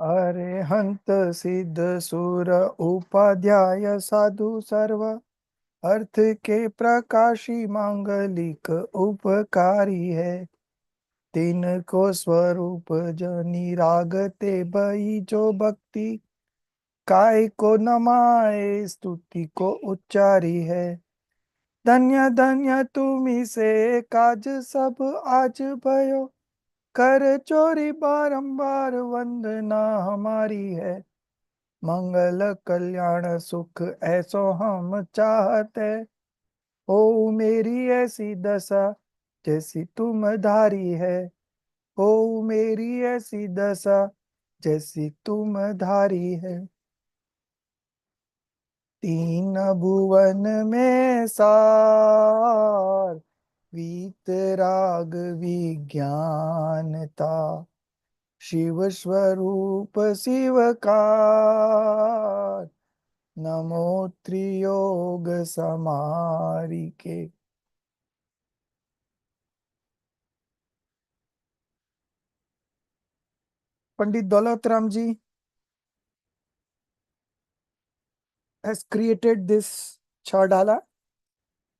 अरे हंत सिद्ध सुर उपाध्याय साधु सर्व अर्थ के प्रकाशी मांगलिक उपकारी है। तीन को स्वरूप जनी रागते भई जो भक्ति काय को नमाए स्तुति को उच्चारी है। धन्य धन्य तुम्ही से काज सब आज भयो कर चोरी बारंबार वंदना हमारी है। मंगल कल्याण सुख ऐसो हम चाहते हो मेरी ऐसी दशा जैसी तुम धारी है। हो मेरी ऐसी दशा जैसी तुम धारी है। तीन भुवन में सार वीतराग विज्ञानता शिव स्वरूप शिव का नमो त्रियोग समारी के। पंडित Daulat Ram ji has created this chardala,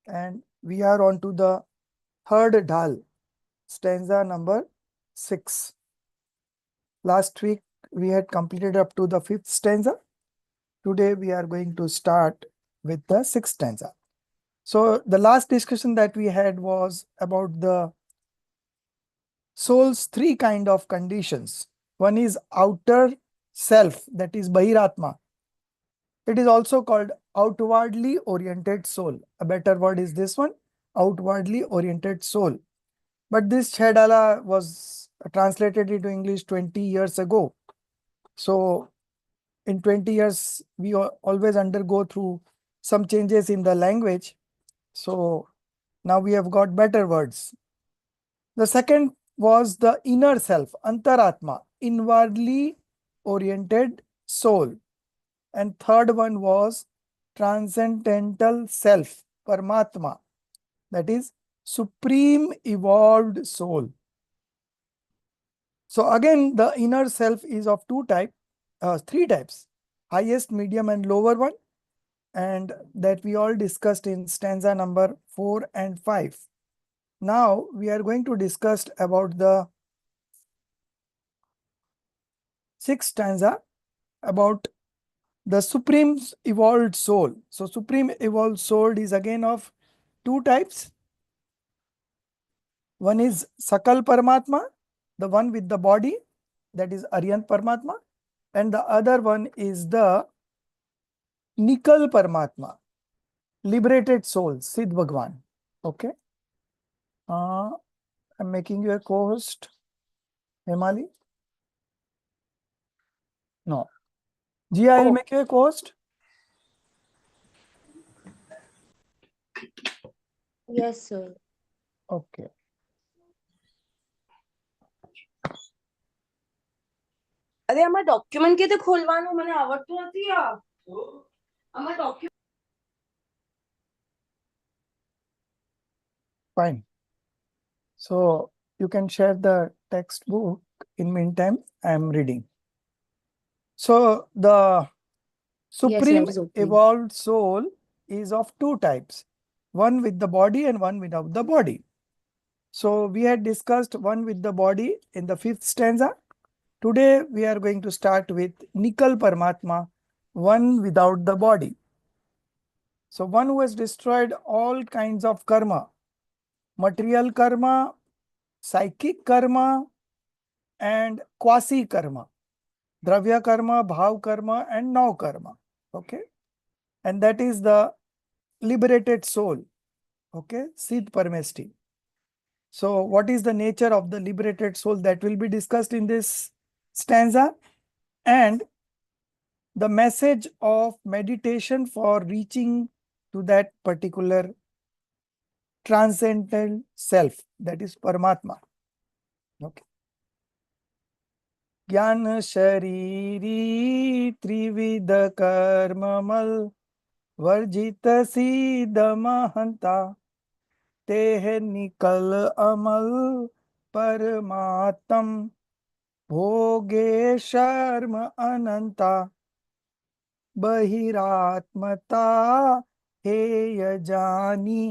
and we are on to the third dhal, stanza number 6. Last week we had completed up to the 5th stanza. Today we are going to start with the 6th stanza. So the last discussion that we had was about the soul's three kind of conditions. One is outer self, that is Bahiratma. It is also called outwardly oriented soul. A better word is this one, outwardly oriented soul. But this Chedala was translated into English 20 years ago. So in 20 years, we always undergo through some changes in the language. So now we have got better words. The second was the inner self, Antaratma, inwardly oriented soul. And third one was transcendental self, Paramatma, that is supreme evolved soul. So again, the inner self is of three types, highest, medium and lower one, and that we all discussed in stanza number 4 and 5. Now we are going to discuss about the 6th stanza about the supreme evolved soul. So supreme evolved soul is again of two types. One is Sakal Paramatma, the one with the body, that is Aryan Paramatma, and the other one is the Nikal Paramatma, liberated soul, Siddh Bhagwan. Okay. I'm making you a co-host, Hemali. No. Ji, I will make you a co-host. Yes, sir. Okay. અરે આમાં document કેતે ખોલવાનું મને આવડતું નથી આ આમાં document Fine. So you can share the textbook. In meantime, I am reading. So the supreme evolved soul is of two types, one with the body and one without the body. So we had discussed one with the body in the 5th stanza. Today we are going to start with Nikal Paramatma, one without the body. So one who has destroyed all kinds of karma, material karma, psychic karma, and quasi karma, dravya karma, bhav karma, and now karma. Okay. And that is the liberated soul. Okay. Siddh Paramesti. So what is the nature of the liberated soul that will be discussed in this stanza, and the message of meditation for reaching to that particular transcendental self, that is Paramatma. Okay. ज्ञान शरीरी त्रिविध कर्ममल वर्जित सीध Mahanta Teh निकल अमल परमात्म भोगे शर्म अनंता बहिरात्मता हेय जानी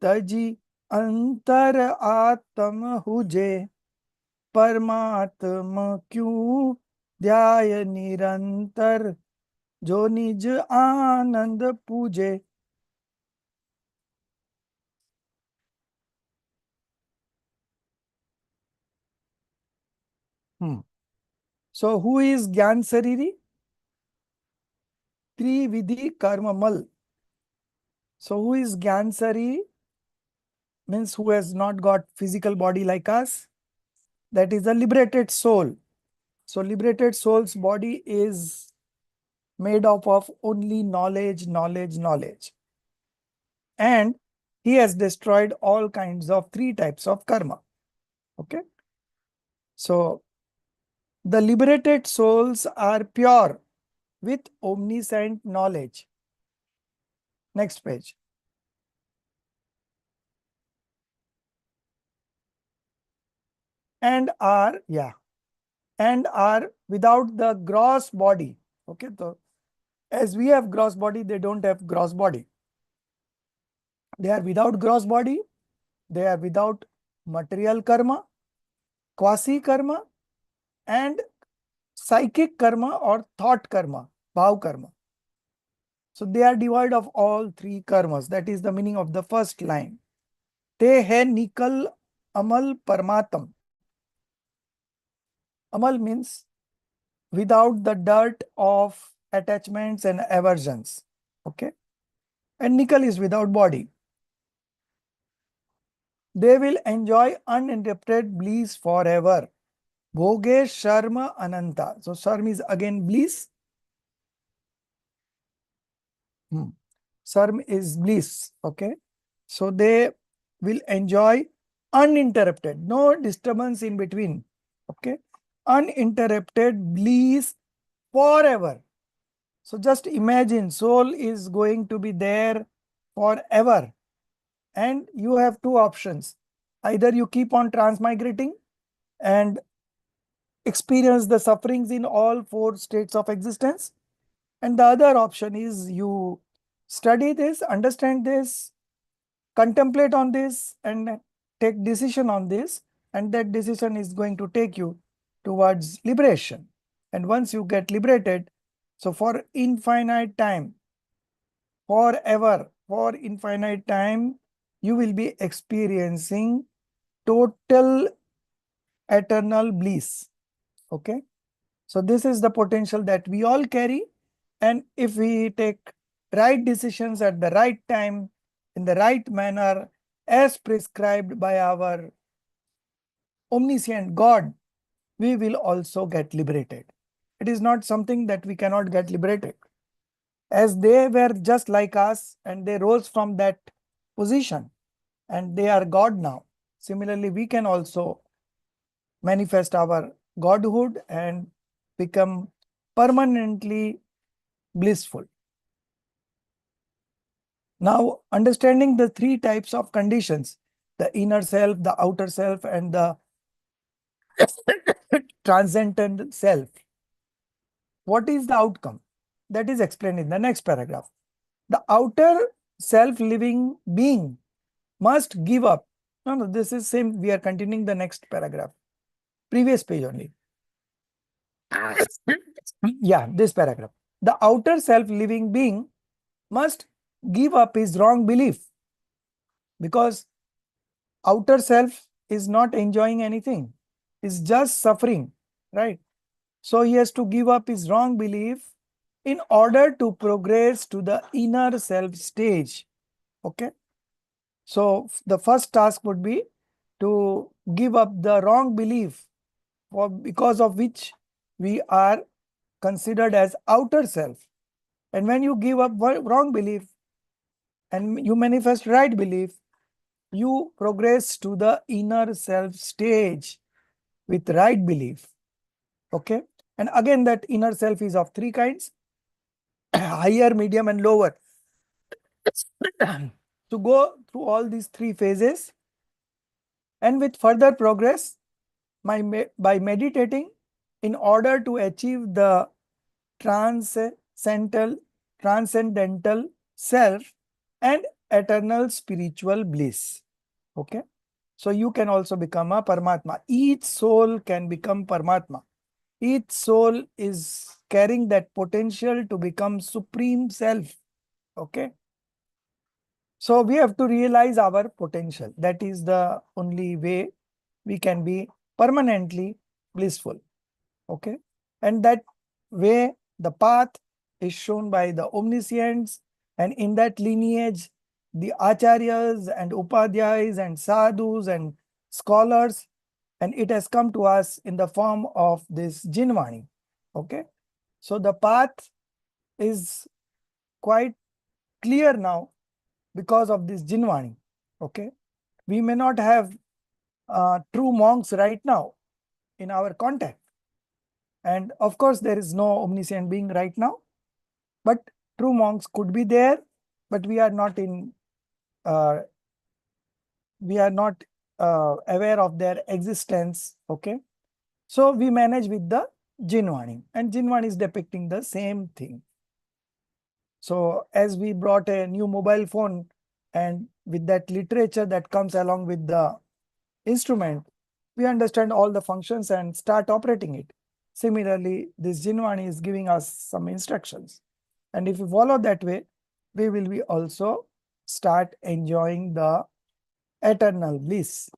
तजी अंतर आत्म हुजे परमात्म क्यों ध्याय निरंतर जो निज आनंद पूजे. So who is Gyan Sariri? Trividhi Karmamal. So who is Gyan Sariri? Means who has not got physical body like us. That is a liberated soul. So liberated soul's body is made up of only knowledge, knowledge, knowledge. And he has destroyed all kinds of 3 types of karma. Okay. So the liberated souls are pure with omniscient knowledge. Next page. And are without the gross body. Okay, so as we have gross body, they don't have gross body. They are without gross body, they are without material karma, quasi karma, and psychic karma or thought karma, bhav karma. So they are devoid of all 3 karmas. That is the meaning of the first line. Te hai nikal amal parmatam. Amal means without the dirt of attachments and aversions. Okay. And nikal is without body. They will enjoy uninterrupted bliss forever. Bhoge Sharma Ananta. So Sharma is again bliss. Sharma is bliss. Okay. So they will enjoy uninterrupted, no disturbance in between. Okay. Uninterrupted bliss forever. So just imagine soul is going to be there forever. And you have 2 options. Either you keep on transmigrating and experience the sufferings in all 4 states of existence. And the other option is you study this, understand this, contemplate on this, and take decision on this. And that decision is going to take you towards liberation. And once you get liberated, so for infinite time, forever, for infinite time, you will be experiencing total eternal bliss. Okay. So this is the potential that we all carry. And if we take right decisions at the right time, in the right manner, as prescribed by our omniscient God, we will also get liberated. It is not something that we cannot get liberated. As they were just like us and they rose from that position and they are God now. Similarly, we can also manifest our godhood and become permanently blissful. Now, understanding the 3 types of conditions, the inner self, the outer self, and the transcendent self. What is the outcome? That is explained in the next paragraph. The outer self-living being must give up. No, this is same. We are continuing the next paragraph. Previous page only. Yeah, this paragraph. The outer self-living being must give up his wrong belief because outer self is not enjoying anything, is just suffering, right? So he has to give up his wrong belief in order to progress to the inner self stage. Okay. So the first task would be to give up the wrong belief because of which we are considered as outer self. And when you give up wrong belief and you manifest right belief, you progress to the inner self stage with right belief. Okay. And again, that inner self is of 3 kinds, higher, medium, and lower. To go through all these 3 phases and with further progress, by meditating in order to achieve the transcendental self and eternal spiritual bliss. Okay. So you can also become a Paramatma. Each soul can become Paramatma. Each soul is carrying that potential to become supreme self. Okay. So we have to realize our potential. That is the only way we can be permanently blissful. Okay. And that way, the path is shown by the omniscients, and in that lineage, the acharyas and upadhyayas and sadhus and scholars, and it has come to us in the form of this Jinvani. Okay. So the path is quite clear now because of this Jinvani. Okay. We may not have true monks right now in our contact. And of course, there is no omniscient being right now, but true monks could be there, but we are not aware of their existence. Okay. So we manage with the Jinvani, and Jinvani is depicting the same thing. So as we brought a new mobile phone, and with that literature that comes along with the instrument, we understand all the functions and start operating it. Similarly, this Jinvani is giving us some instructions. And if we follow that way, we will be also start enjoying the eternal bliss.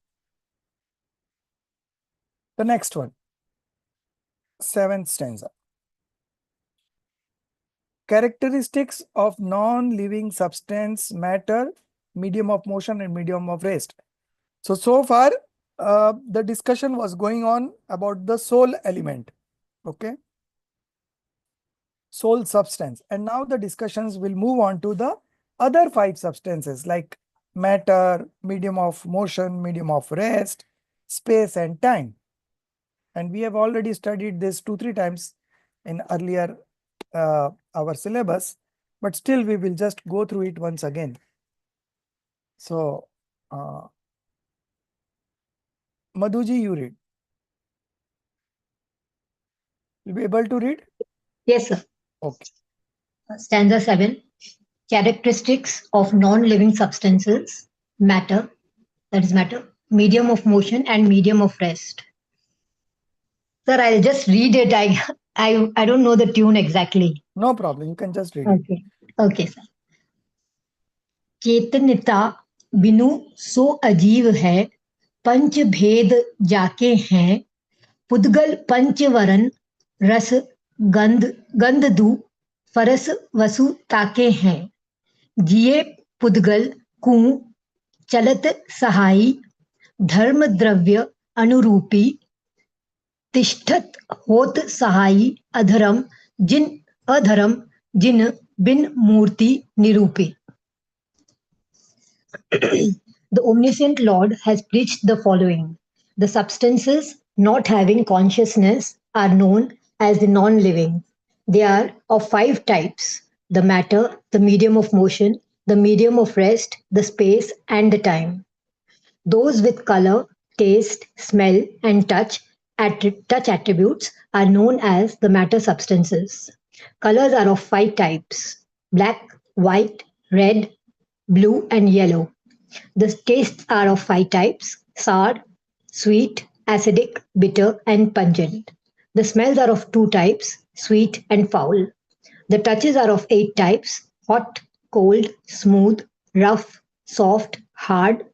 The next one, 7th stanza. Characteristics of non-living substance, matter, medium of motion and medium of rest. So far, the discussion was going on about the soul element. Okay. Soul substance. And now the discussions will move on to the other 5 substances like matter, medium of motion, medium of rest, space and time. And we have already studied this 2-3 times in earlier our syllabus, but still we will just go through it once again. So, Madhuji, you read. You'll be able to read? Yes, sir. Okay. Stanza 7. Characteristics of non-living substances, matter, that is matter, medium of motion and medium of rest. Sir, I'll just read it. I don't know the tune exactly. No problem. You can just read it. Okay. Okay, sir. चेतनता बिनु सो अजीव है, पंच भेद जाके हैं, पुद्गल पंचवरन रस गंध गंध दू फरस वसु ताके हैं, जिये पुद्गल कु चलत सहाई, धर्म द्रव्य अनुरूपी, तिष्ठत होत सहाई, अधर्म जिन बिन मूर्ति निरूपी. The omniscient Lord has preached the following. The substances not having consciousness are known as the non-living. They are of 5 types: the matter, the medium of motion, the medium of rest, the space, and the time. Those with color, taste, smell, and touch attributes are known as the matter substances. Colors are of 5 types: black, white, red, blue, and yellow. The tastes are of 5 types: sour, sweet, acidic, bitter, and pungent. The smells are of 2 types: sweet and foul. The touches are of 8 types: hot, cold, smooth, rough, soft, hard,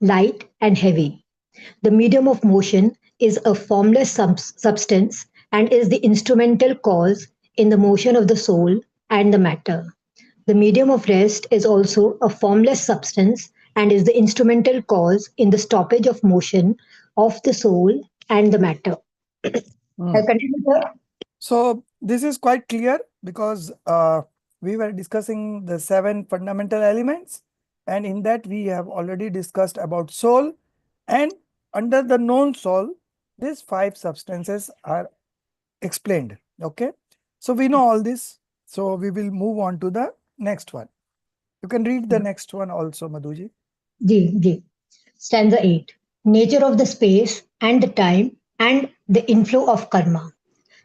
light, and heavy. The medium of motion is a formless substance and is the instrumental cause in the motion of the soul and the matter. The medium of rest is also a formless substance and is the instrumental cause in the stoppage of motion of the soul and the matter. I'll continue, sir. So this is quite clear because we were discussing the 7 fundamental elements, and in that we have already discussed about soul, and under the known soul, these 5 substances are explained. Okay. So we know all this. So we will move on to the next one. You can read the next one also, Madhuji. Ji. Stanza 8. nature of the space and the time, and the inflow of karma.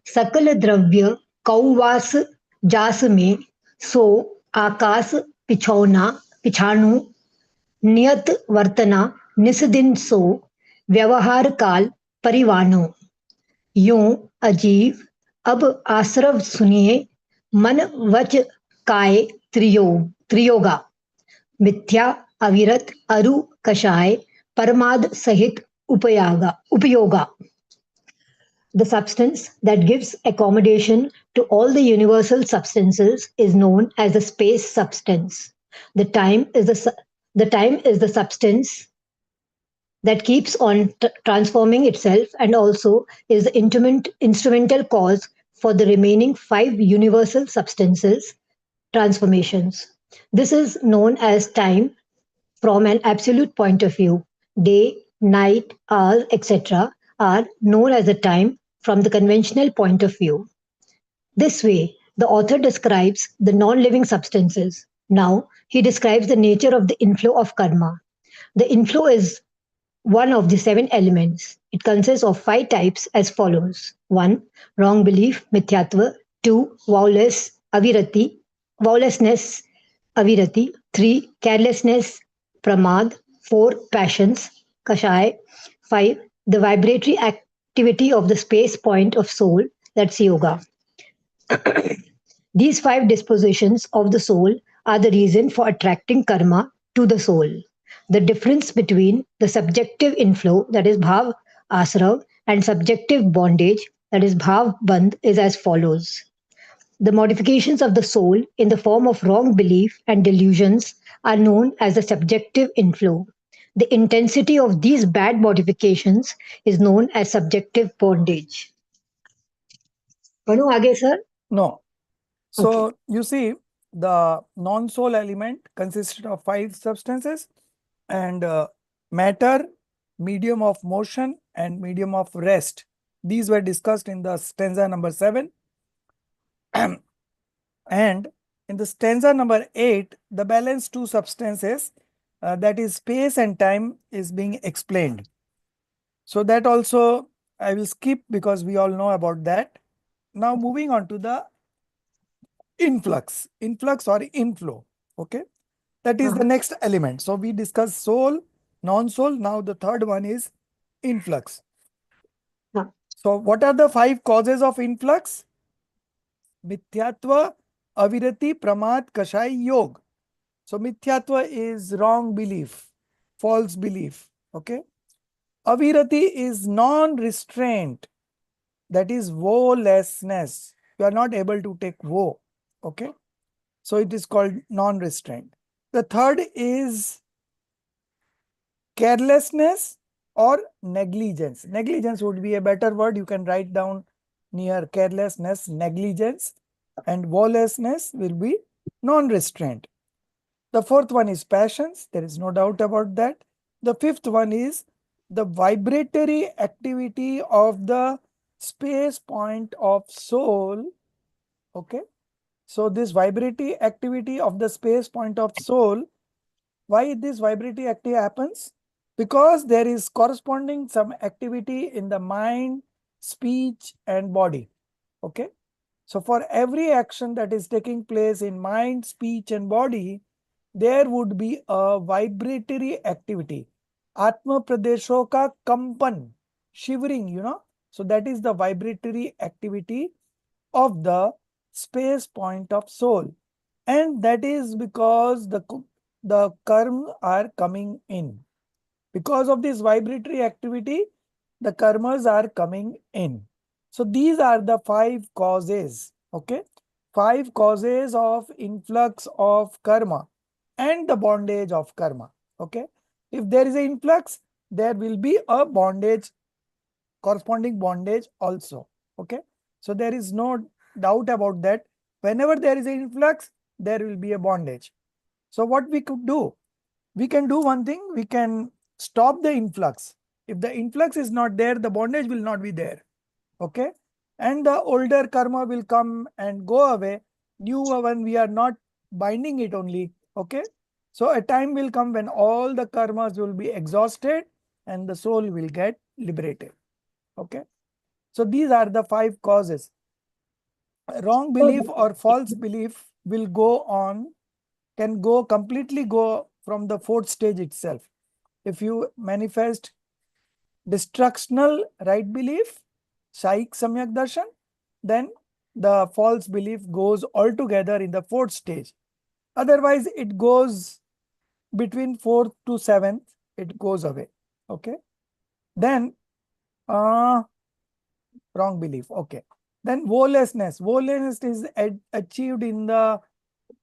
सकल द्रव्य कौवास जास में सो आकाश पिछौना पिछाणु नियत वर्तना निस्दिन सो व्यवहार काल परिवानो यूं अजीब अब आश्रव सुनिए मन वच काय त्रियोगा मिथ्या अविरत अरु कषाय परमाद सहित उपयोगा. The substance that gives accommodation to all the universal substances is known as the space substance. The time is the time is the substance that keeps on transforming itself and also is the instrumental cause for the remaining five universal substances transformations. This is known as time from an absolute point of view. Day, night, hours, etc. are known as the time from the conventional point of view. This way, the author describes the non living substances. Now, he describes the nature of the inflow of karma. The inflow is one of the seven elements. It consists of five types as follows: 1. Wrong belief, mithyatva; 2. Vowlessness, avirati; 3. Carelessness, pramad; 4. Passions, kashai; 5. The vibratory activity of the space point of soul, that's yoga. These five dispositions of the soul are the reason for attracting karma to the soul. The difference between the subjective inflow, that is bhav asrav, and subjective bondage, that is bhav bandh, is as follows. The modifications of the soul in the form of wrong belief and delusions are known as the subjective inflow. The intensity of these bad modifications is known as subjective bondage. Panu, aage, sir? No. So you see, the non-soul element consisted of five substances, and matter, medium of motion, and medium of rest. These were discussed in the stanza number 7. And in the stanza number 8, the balance two substances, that is space and time, is being explained. So that also I will skip because we all know about that. Now moving on to the influx or inflow. Okay, that is the next element. So we discussed soul, non-soul. Now the third one is influx. So what are the five causes of influx? Mithyatva, avirati, pramad, kashai, yog. So mithyatva is wrong belief, false belief. Okay. Avirati is non-restraint, that is woelessness. You are not able to take woe. Okay. So it is called non-restraint. The third is carelessness or negligence. Negligence would be a better word. You can write down near carelessness, negligence, and woelessness will be non-restraint. The fourth one is passions. There is no doubt about that. The fifth one is the vibratory activity of the space point of soul. Okay. So this vibratory activity of the space point of soul, why this vibratory activity happens? Because there is corresponding some activity in the mind, speech, and body. Okay. So for every action that is taking place in mind, speech, and body, there would be a vibratory activity. Atma Pradesho ka kampan, shivering, you know. So that is the vibratory activity of the space point of soul. And that is because the karma are coming in. Because of this vibratory activity, the karmas are coming in. So these are the five causes. Okay. 5 causes of influx of karma and the bondage of karma. Okay. If there is an influx, there will be a bondage, corresponding bondage also. Okay. So there is no doubt about that. Whenever there is an influx, there will be a bondage. So what we could do? We can do one thing. We can stop the influx. If the influx is not there, the bondage will not be there. Okay. And the older karma will come and go away. New one, we are not binding it only. Okay. So a time will come when all the karmas will be exhausted and the soul will get liberated. Okay. So these are the 5 causes. Wrong belief or false belief will go on, can go completely go from the 4th stage itself. If you manifest destructional right belief, Shaik Samyak Darshan, then the false belief goes altogether in the 4th stage. Otherwise, it goes between 4th to 7th, it goes away. Okay. Then, wrong belief. Okay. Then woelessness. Woelessness is achieved in the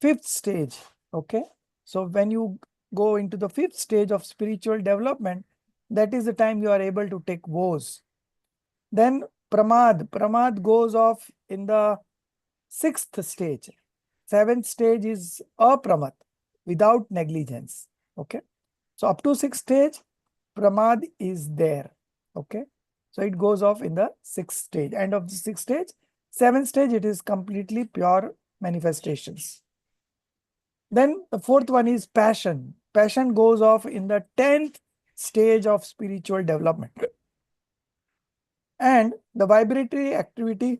5th stage. Okay. So when you go into the 5th stage of spiritual development, that is the time you are able to take woes. Then pramad. Pramad goes off in the 6th stage. 7th stage is apramad, without negligence. Okay. So up to 6th stage, pramad is there. Okay. So it goes off in the 6th stage. End of the 6th stage. 7th stage, it is completely pure manifestations. Then the 4th one is passion. Passion goes off in the 10th stage of spiritual development. And the vibratory activity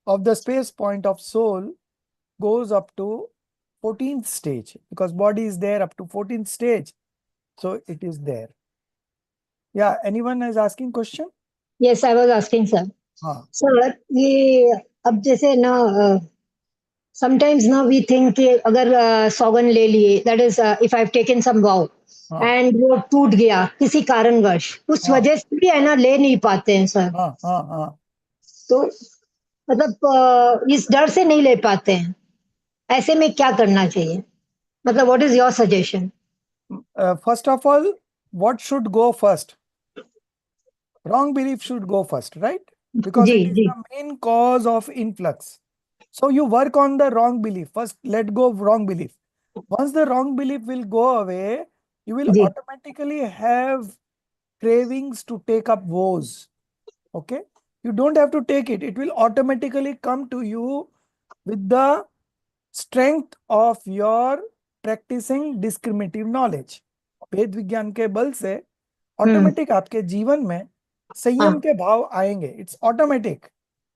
of the space point of soul goes up to 14th stage, because body is there up to 14th stage. So it is there. Yeah, anyone is asking question? Yes, I was asking, sir. हाँ. Sir, ये अब जैसे ना sometimes now we think कि अगर सौगन ले लिए, that is if I've taken some vow हाँ. and वो टूट गया किसी कारणवश, उस हाँ. वजह से भी है ना ले नहीं पाते हैं सर. हाँ. हाँ. हाँ. तो मतलब इस डर से नहीं ले पाते हैं. ऐसे में क्या करना चाहिए? मतलब what is your suggestion? First of all, what should go first? Wrong belief should go first, right? Because ji it is ji the main cause of influx. So you work on the wrong belief. First, let go of wrong belief. Once the wrong belief will go away, you will ji automatically have cravings to take up woes. Okay? You don't have to take it. It will automatically come to you with the strength of your practicing discriminative knowledge. वेद विज्ञान के बल से automatic आपके जीवन में संयम के भाव आएंगे. It's automatic.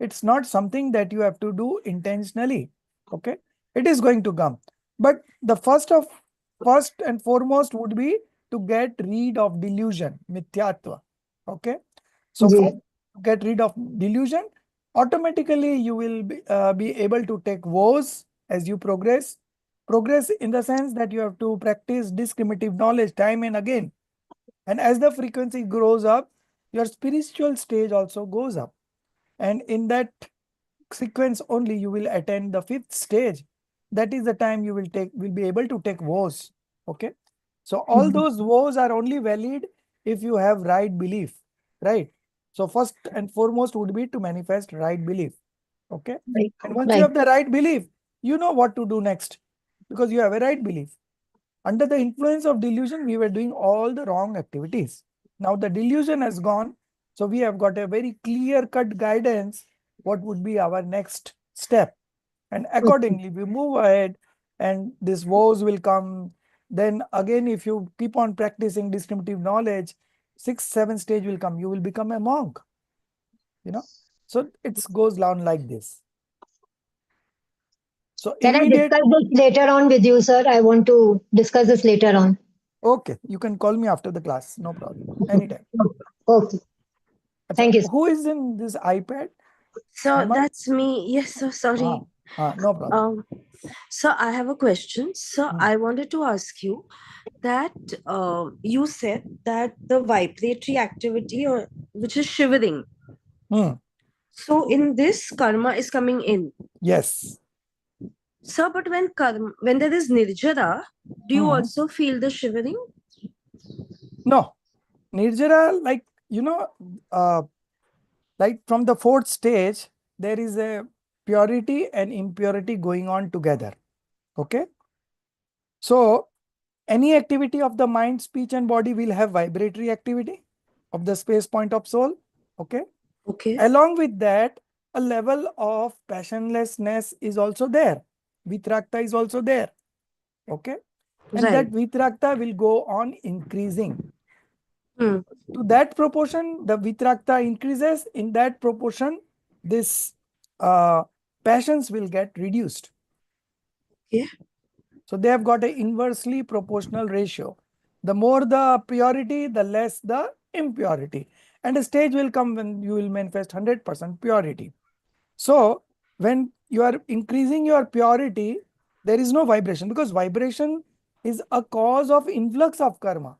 It's not something that you have to do intentionally. Okay, it is going to come. But the first and foremost would be to get rid of delusion, mithyatva. Okay, so जी first get rid of delusion. Automatically you will be able to take woes as you progress. Progress in the sense that you have to practice discriminative knowledge time and again. And as the frequency grows up, your spiritual stage also goes up. And in that sequence only, you will attain the 5th stage. That is the time you will be able to take woes. Okay. So all those woes are only valid if you have right belief, right? So first and foremost would be to manifest right belief. Okay. right And once you right have the right belief, you know what to do next, because you have a right belief. Under the influence of delusion, we were doing all the wrong activities. Now the delusion has gone. So we have got a very clear-cut guidance what would be our next step. And accordingly, we move ahead and these woes will come. Then again, if you keep on practicing discriminative knowledge, 6th, 7th stage will come. You will become a monk. You know, so it goes down like this. So Can I immediate. discuss this later on with you, sir? I want to discuss this later on. Okay, you can call me after the class. No problem. Anytime. Okay. Thank you, sir. Who is in this iPad? So Hema? that's me. Yes, so sorry. No problem. So I have a question. So I wanted to ask you that you said that the vibratory activity, or which is shivering. Hmm. So in this karma is coming in. Yes. So, but when there is nirjara, do you Hmm. also feel the shivering? No. Nirjara, like, like from the 4th stage, there is a purity and impurity going on together. Okay. So any activity of the mind, speech, and body will have vibratory activity of the space point of soul. Okay. Okay. Along with that, a level of passionlessness is also there. Vitrakta is also there. Okay. And Right. that vitrakta will go on increasing. Hmm. To that proportion, the vitrakta increases. In that proportion, this passions will get reduced. Okay. So they have got an inversely proportional ratio. The more the purity, the less the impurity. And a stage will come when you will manifest 100% purity. So when you are increasing your purity, there is no vibration, because vibration is a cause of influx of karma.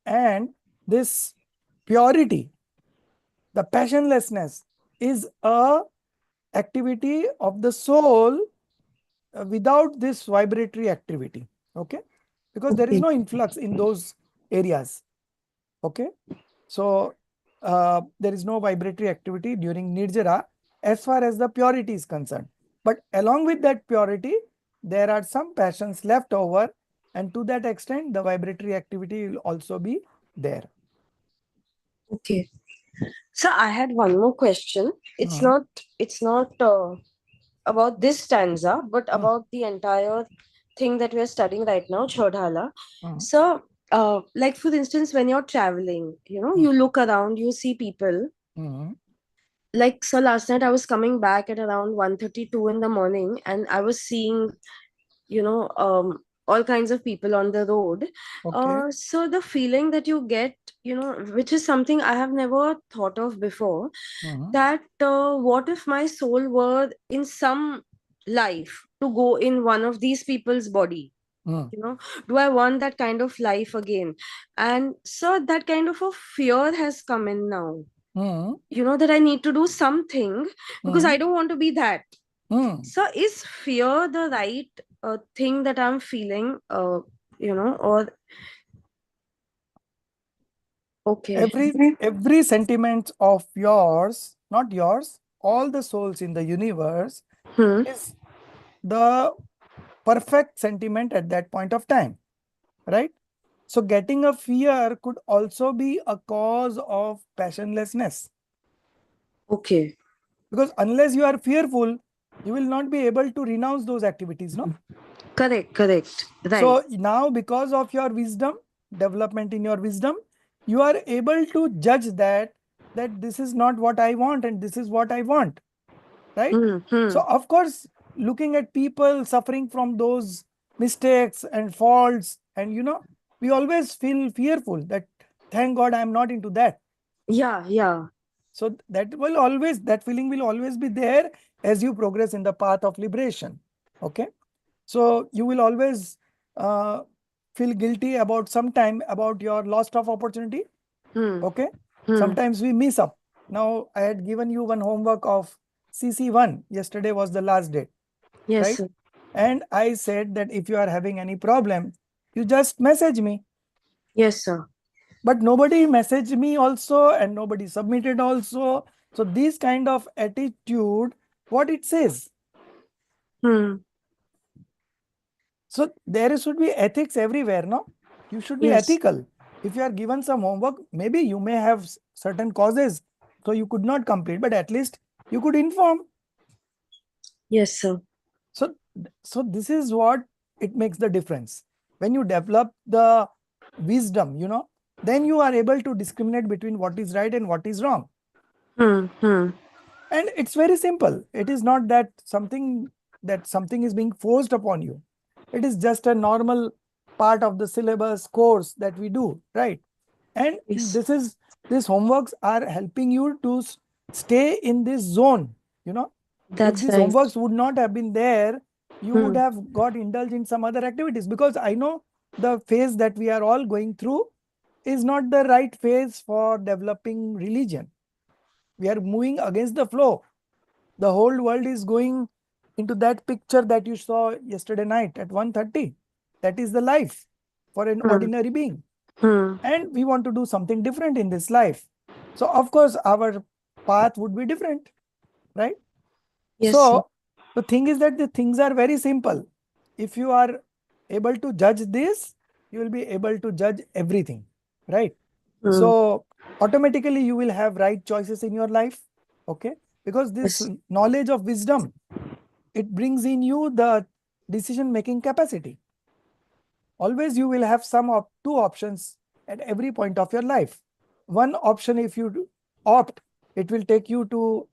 And this purity, the passionlessness, is a activity of the soul without this vibratory activity. Okay, because there is Okay. no influx in those areas. Okay, so there is no vibratory activity during nirjara as far as the purity is concerned. But along with that purity, there are some passions left over, and to that extent, the vibratory activity will also be there. Okay. So I had one more question. It's Hmm. not. It's not about this stanza, but Hmm. about the entire thing that we're studying right now, Chodhala. Hmm. So, like for instance, when you're traveling, Hmm. you look around, you see people. Hmm. Like, so last night I was coming back at around 1:32 in the morning, and I was seeing, all kinds of people on the road. Okay. So the feeling that you get, which is something I have never thought of before, Hmm. that what if my soul were in some life to go in one of these people's body? Hmm. Do I want that kind of life again? And so that kind of a fear has come in now, Hmm. that I need to do something because Hmm. I don't want to be that. Hmm. So is fear the right thing that I'm feeling, or okay. Every sentiment of yours, not yours, all the souls in the universe, Hmm. is the perfect sentiment at that point of time, right? So getting a fear could also be a cause of passionlessness, Okay. because unless you are fearful, you will not be able to renounce those activities, no? Correct. Right. So now, because of your wisdom, development in your wisdom, you are able to judge that this is not what I want and this is what I want, right? Hmm. So of course, looking at people suffering from those mistakes and faults, and we always feel fearful that thank God I'm not into that. Yeah. So that feeling will always be there as you progress in the path of liberation. Okay. So you will always uh, feel guilty about sometime about your loss of opportunity. Hmm. Okay. Hmm. Sometimes we miss up. Now I had given you one homework of CC1. Yesterday was the last day, Yes, right? sir. And I said that if you are having any problem, you just message me. Yes, sir. But nobody messaged me also, and nobody submitted also. So this kind of attitude, what it says. Hmm. So there should be ethics everywhere, no? You should be Yes. ethical. If you are given some homework, maybe you may have certain causes, so you could not complete, but at least you could inform. Yes, sir. So, so this is what it makes the difference. When you develop the wisdom, then you are able to discriminate between what is right and what is wrong. Hmm. And it's very simple. It is not that something is being forced upon you. It is just a normal part of the syllabus course that we do, right? And Yes. these homeworks are helping you to stay in this zone. If That's these right. homeworks would not have been there, you would Hmm. have got indulged in some other activities, because I know the phase that we are all going through is not the right phase for developing religion. We are moving against the flow. The whole world is going into that picture that you saw yesterday night at 1:30. That is the life for an Hmm. ordinary being. Hmm. And we want to do something different in this life. So of course, our path would be different, right? Yes, sir. So the thing is that the things are very simple. If you are able to judge this, you will be able to judge everything, right? Hmm. So automatically you will have right choices in your life. Okay, because this Yes. knowledge of wisdom, it brings in you the decision making capacity. Always you will have two options at every point of your life. one option, if you opt, it will take you to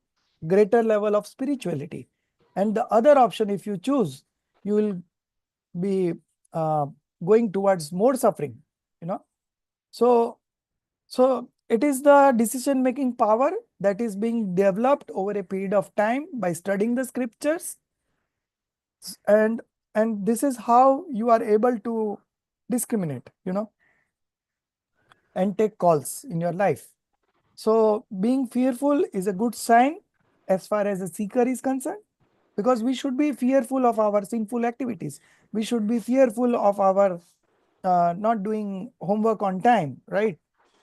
greater level of spirituality. And the other option, if you choose, you will be going towards more suffering, you know. So it is the decision making power that is being developed over a period of time by studying the scriptures. And this is how you are able to discriminate, you know, and take calls in your life. So being fearful is a good sign as far as a seeker is concerned, because we should be fearful of our sinful activities. We should be fearful of our not doing homework on time, right?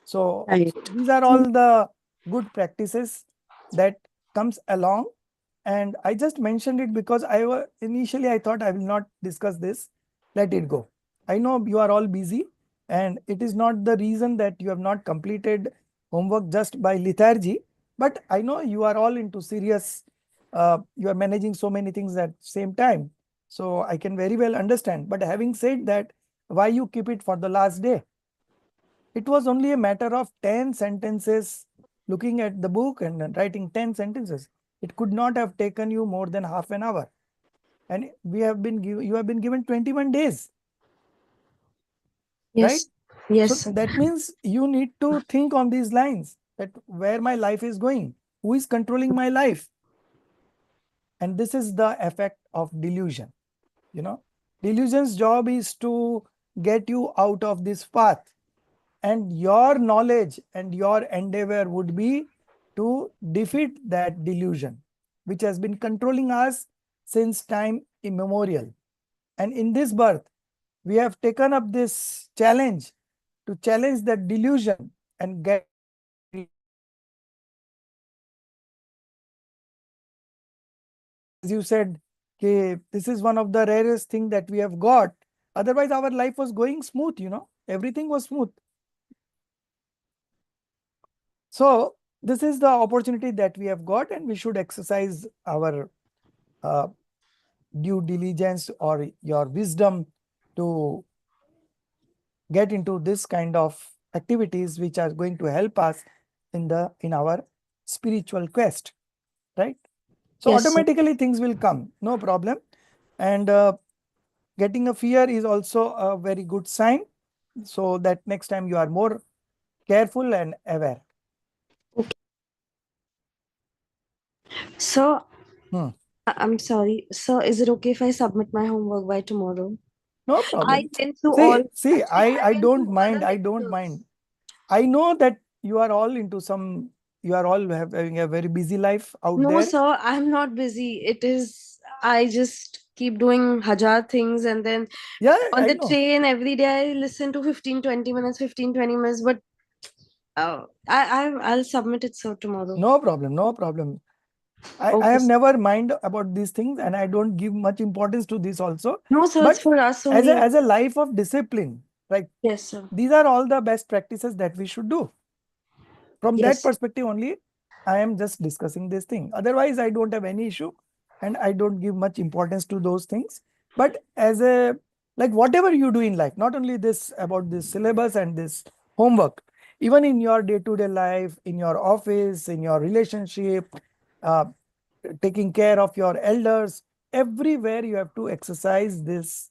So Right. these are all the good practices that comes along. And I just mentioned it because initially I thought I will not discuss this. Let it go. I know you are all busy, and it is not the reason that you have not completed homework just by lethargy, but I know you are all into serious, you are managing so many things at same time. So I can very well understand. But having said that, why you keep it for the last day? It was only a matter of 10 sentences, looking at the book and writing 10 sentences. It could not have taken you more than half an hour. And you have been given 21 days, right? Yes. Yes, So sir. that means you need to think on these lines, that where my life is going, who is controlling my life. And this is the effect of delusion, you know. Delusion's job is to get you out of this path. And your knowledge and your endeavor would be to defeat that delusion, which has been controlling us since time immemorial. And in this birth, we have taken up this challenge to challenge that delusion and get. As you said, okay, this is one of the rarest thing that we have got. Otherwise, our life was going smooth, you know, everything was smooth. So this is the opportunity that we have got, and we should exercise our due diligence or your wisdom to get into this kind of activities which are going to help us in our spiritual quest, right? So Yes, sir. automatically things will come, no problem. And getting a fear is also a very good sign, so that next time you are more careful and aware. So, Hmm. I'm sorry. So, is it okay if I submit my homework by tomorrow? No I problem. went through all. See, Actually, I I went through don't all mind. the I don't lectures. mind. I know that you are all into some, you are all having a very busy life out No, there. sir, I'm not busy. It is, I just keep doing hajar things, and then Yeah, on I the know. train every day I listen to 15, 20 minutes, 15, 20 minutes. But I'll submit it, sir, tomorrow. No problem. No problem. I Okay, have sir. never mind about these things, and I don't give much importance to this also. No, sir, it's But for us as only. a life of discipline, right? Yes, sir. These are all the best practices that we should do. From that Yes. perspective only, I am just discussing this thing. Otherwise, I don't have any issue, and I don't give much importance to those things. But as a, like, whatever you do in life, not only this about this syllabus and this homework, even in your day-to-day life, in your office, in your relationship, uh, taking care of your elders, everywhere you have to exercise this,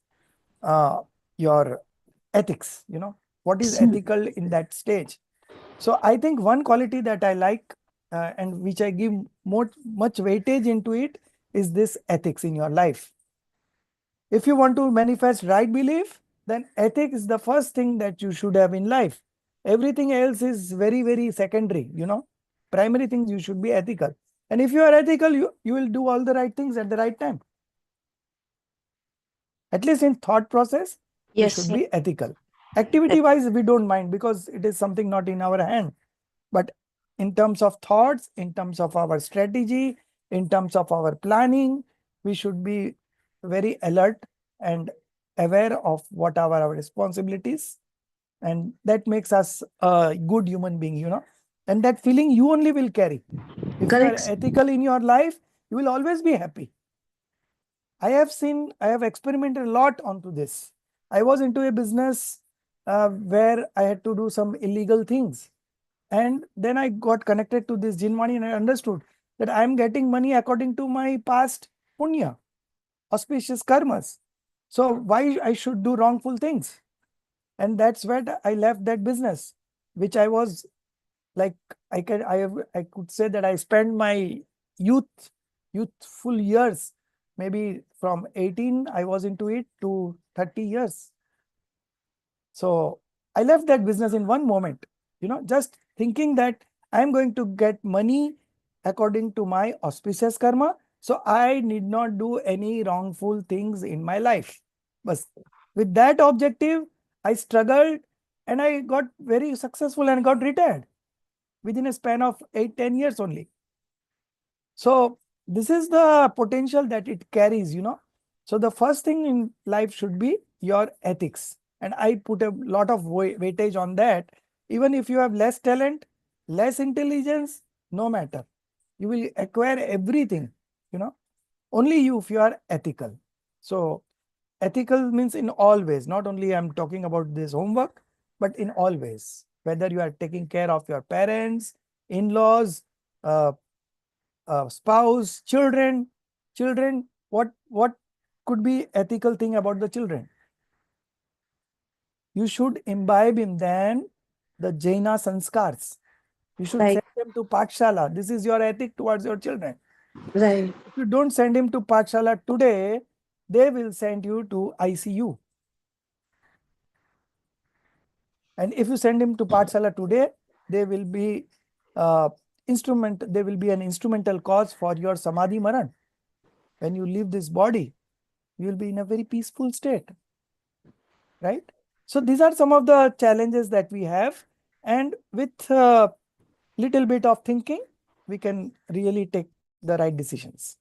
your ethics, you know, what is ethical in that stage. So I think one quality that I like, and which I give much weightage into it, is this ethics in your life. If you want to manifest right belief, then ethics is the first thing that you should have in life. Everything else is very, very secondary, you know. Primary things, you should be ethical. And if you are ethical, you will do all the right things at the right time. At least in thought process, we Yes, should sir. be ethical. Activity wise, we don't mind because it is something not in our hand. But in terms of thoughts, in terms of our strategy, in terms of our planning, we should be very alert and aware of what are our responsibilities. And that makes us a good human being, you know. And that feeling you only will carry. If you are Correct. ethical in your life, you will always be happy. I have experimented a lot onto this. I was into a business where I had to do some illegal things. And then I got connected to this Jinwani and I understood that I am getting money according to my past punya, auspicious karmas. So why I should do wrongful things? And that's where I left that business, which I was like, I could say that I spent my youthful years, maybe from 18, I was into it to 30 years. So I left that business in one moment, just thinking that I'm going to get money according to my auspicious karma. So I need not do any wrongful things in my life. But with that objective, I struggled and I got very successful and got retired within a span of 8-10 years only. So this is the potential that it carries, So the first thing in life should be your ethics. And I put a lot of weightage on that. Even if you have less talent, less intelligence, no matter. You will acquire everything, only you if you are ethical. So ethical means in all ways, not only I'm talking about this homework, but in all ways, whether you are taking care of your parents, in-laws, uh, spouse, children, what could be ethical thing about the children? You should imbibe in them the Jaina sanskars. You should Right. send them to Pathshala. This is your ethic towards your children. Right. If you don't send him to Pathshala today, they will send you to ICU. And if you send him to Pathshala today, they will be they will be an instrumental cause for your Samadhi Maran. When you leave this body, you will be in a very peaceful state. Right? So these are some of the challenges that we have. And with a little bit of thinking, we can really take the right decisions.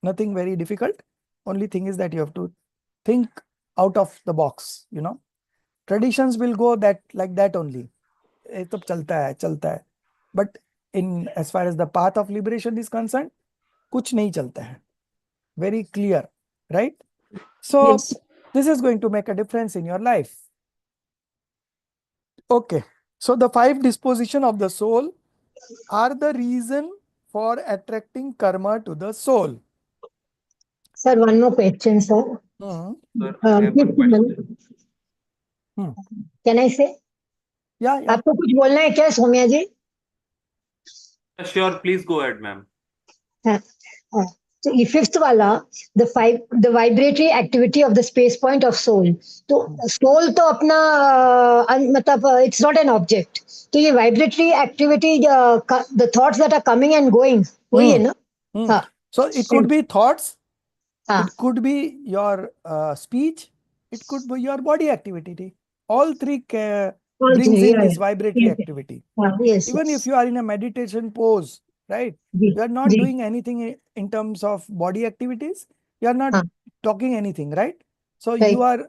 Nothing very difficult. Only thing is that you have to think out of the box, Traditions will go like that only. ये तो चलता है. But as far as the path of liberation is concerned, कुछ नहीं चलता है. Very clear, right? So Yes. this is going to make a difference in your life. Okay. So the 5 disposition of the soul are the reason for attracting karma to the soul. Sir, one more question, sir. Sir, I have one question. Can I say? Yeah. आपको कुछ बोलना है क्या सौम्या जी? Sure, please go ahead, ma'am. हाँ, हाँ. So ये fifth वाला, the vibratory activity of the space point of soul. तो soul तो अपना मतलब it's not an object. तो ये vibratory activity, the thoughts that are coming and going, वही है ना? हाँ. So it could be thoughts, हाँ. it could be your speech, it could be your body activity. All three brings in this vibratory activity. Yes. Even if you are in a meditation pose, right? You are not doing anything in terms of body activities. You are not talking anything, right? So you are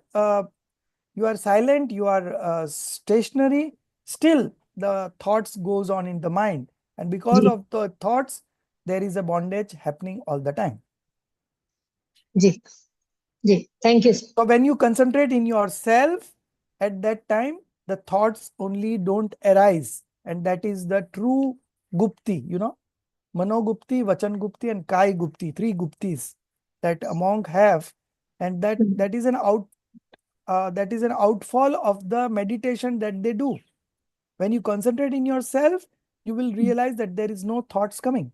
silent, you are stationary. Still, the thoughts goes on in the mind, and because of the thoughts, there is a bondage happening all the time. जी. Thank you. So when you concentrate in yourself, at that time, the thoughts only don't arise. And that is the true Gupti, Mano Gupti, Vachan Gupti, and Kai Gupti, 3 Guptis that a monk have. And that is an outfall of the meditation that they do. When you concentrate in yourself, you will realize that there is no thoughts coming.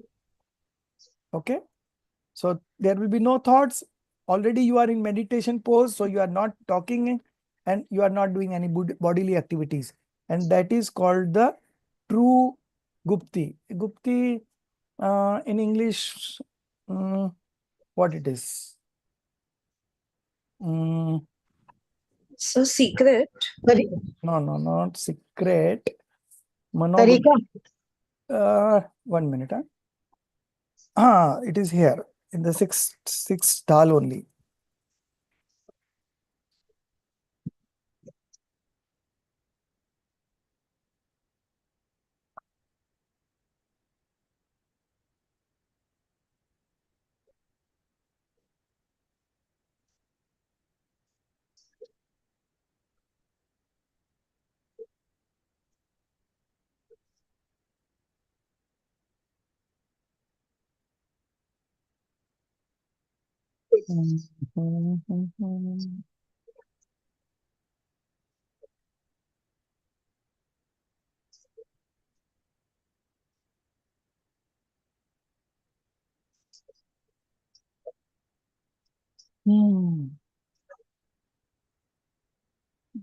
Okay? So there will be no thoughts. Already you are in meditation pose, so you are not talking and you are not doing any bodily activities. And that is called the true Gupti. Gupti in English, what it is? So secret. No, not secret. Tarika. 1 minute. It is here in the sixth stal only.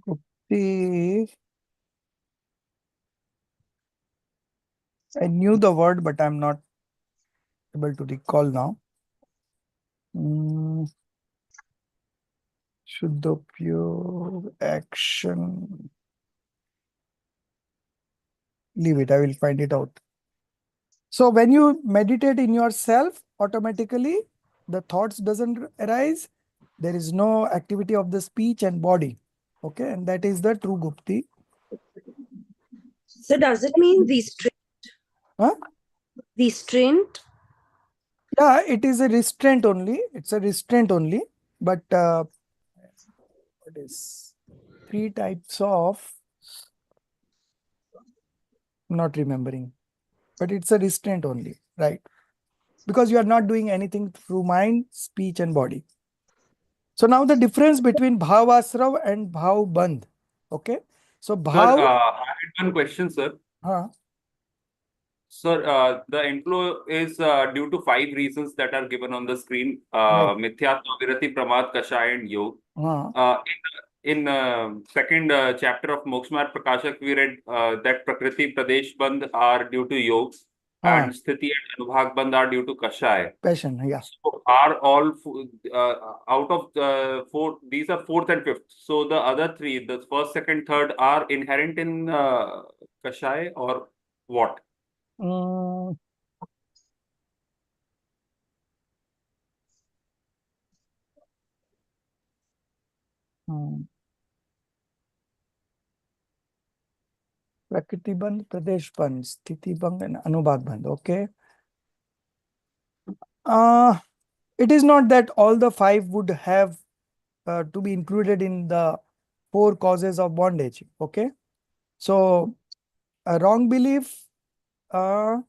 Gupti. I knew the word, but I'm not able to recall now. Shuddhopyog, action. Leave it, I will find it out. So when you meditate in yourself, automatically the thoughts doesn't arise. There is no activity of the speech and body. Okay, and that is the true Gupti. So does it mean restraint? Huh? Restraint? Yeah, it is a restraint only. It's a restraint only. But what is 3 types of, not remembering, but it's a restraint only, right? Because you are not doing anything through mind, speech and body. So now the difference between bhavasrav and bhav bandh. Okay. So Sir, bhav. I had one question, sir. Sir, the inflow is due to 5 reasons that are given on the screen. Right. Mithyatva, Virati, Pramad, Kashaya and Yog. In second chapter of Mokshamar Prakashak, we read that Prakriti, Pradesh Bandh are due to Yog and Sthiti and Anubhag Bandh are due to Kashaya. Passion, yeah. So are all out of the 4, these are 4th and 5th. So the other 3, the 1st, 2nd, 3rd are inherent in Kashaya or what? Prakriti Bandh, Pradesh Bandh, Sthiti Bandh and Anubhag Bandh. Okay. It is not that all the 5 would have to be included in the 4 causes of bondage. Okay. So a wrong belief, of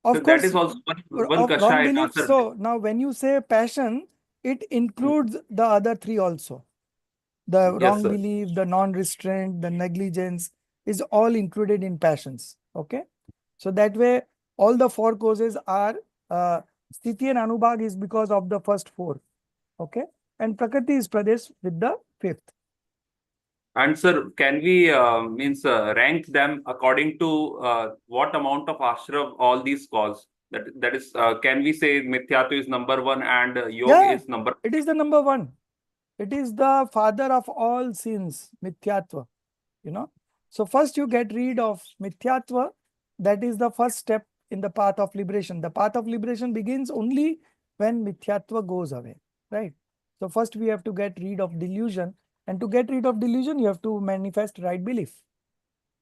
So course, that is also one of wrong Kashaya belief. answer. So now when you say passion, it includes the other 3 also. The wrong sir. belief, the non-restraint, the negligence is all included in passions. Okay. So that way, all the 4 causes are Sthiti and Anubhag is because of the first 4. Okay. And Prakriti is Pradesh with the 5th. And sir, can we rank them according to what amount of ashram all these cause? That is, can we say Mithyatu is number 1 and Yoga is number? It is the number 1. It is the father of all sins, Mithyatva. You know. So first you get rid of Mithyatva. That is the first step in the path of liberation. The path of liberation begins only when Mithyatva goes away. Right. So first we have to get rid of delusion. And to get rid of delusion, you have to manifest right belief.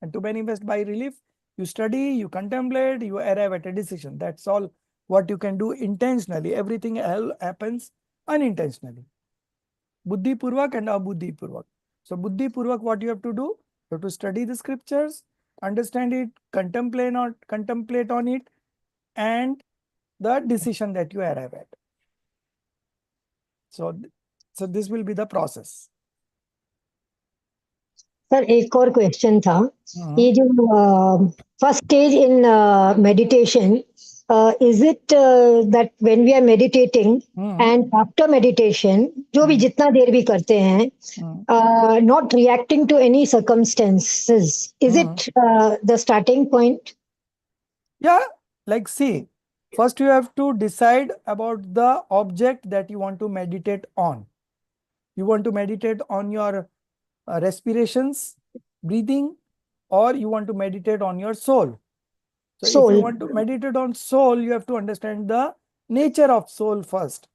And to manifest by relief, you study, you contemplate, you arrive at a decision. That's all what you can do intentionally. Everything else happens unintentionally. Buddhi Purvak and Abuddhi Purvak. So Buddhi Purvak, what you have to do? You have to study the scriptures, understand it, contemplate on it, and the decision that you arrive at. So this will be the process. Sir एक और question था ये जो first stage in meditation is it that when we are meditating and after meditation जो भी जितना देर भी करते हैं not reacting to any circumstances is it the starting point? Yeah, like see, first you have to decide about the object that you want to meditate on. You want to meditate on your respirations, breathing, or you want to meditate on your soul. So if you want to meditate on soul, you have to understand the nature of soul first.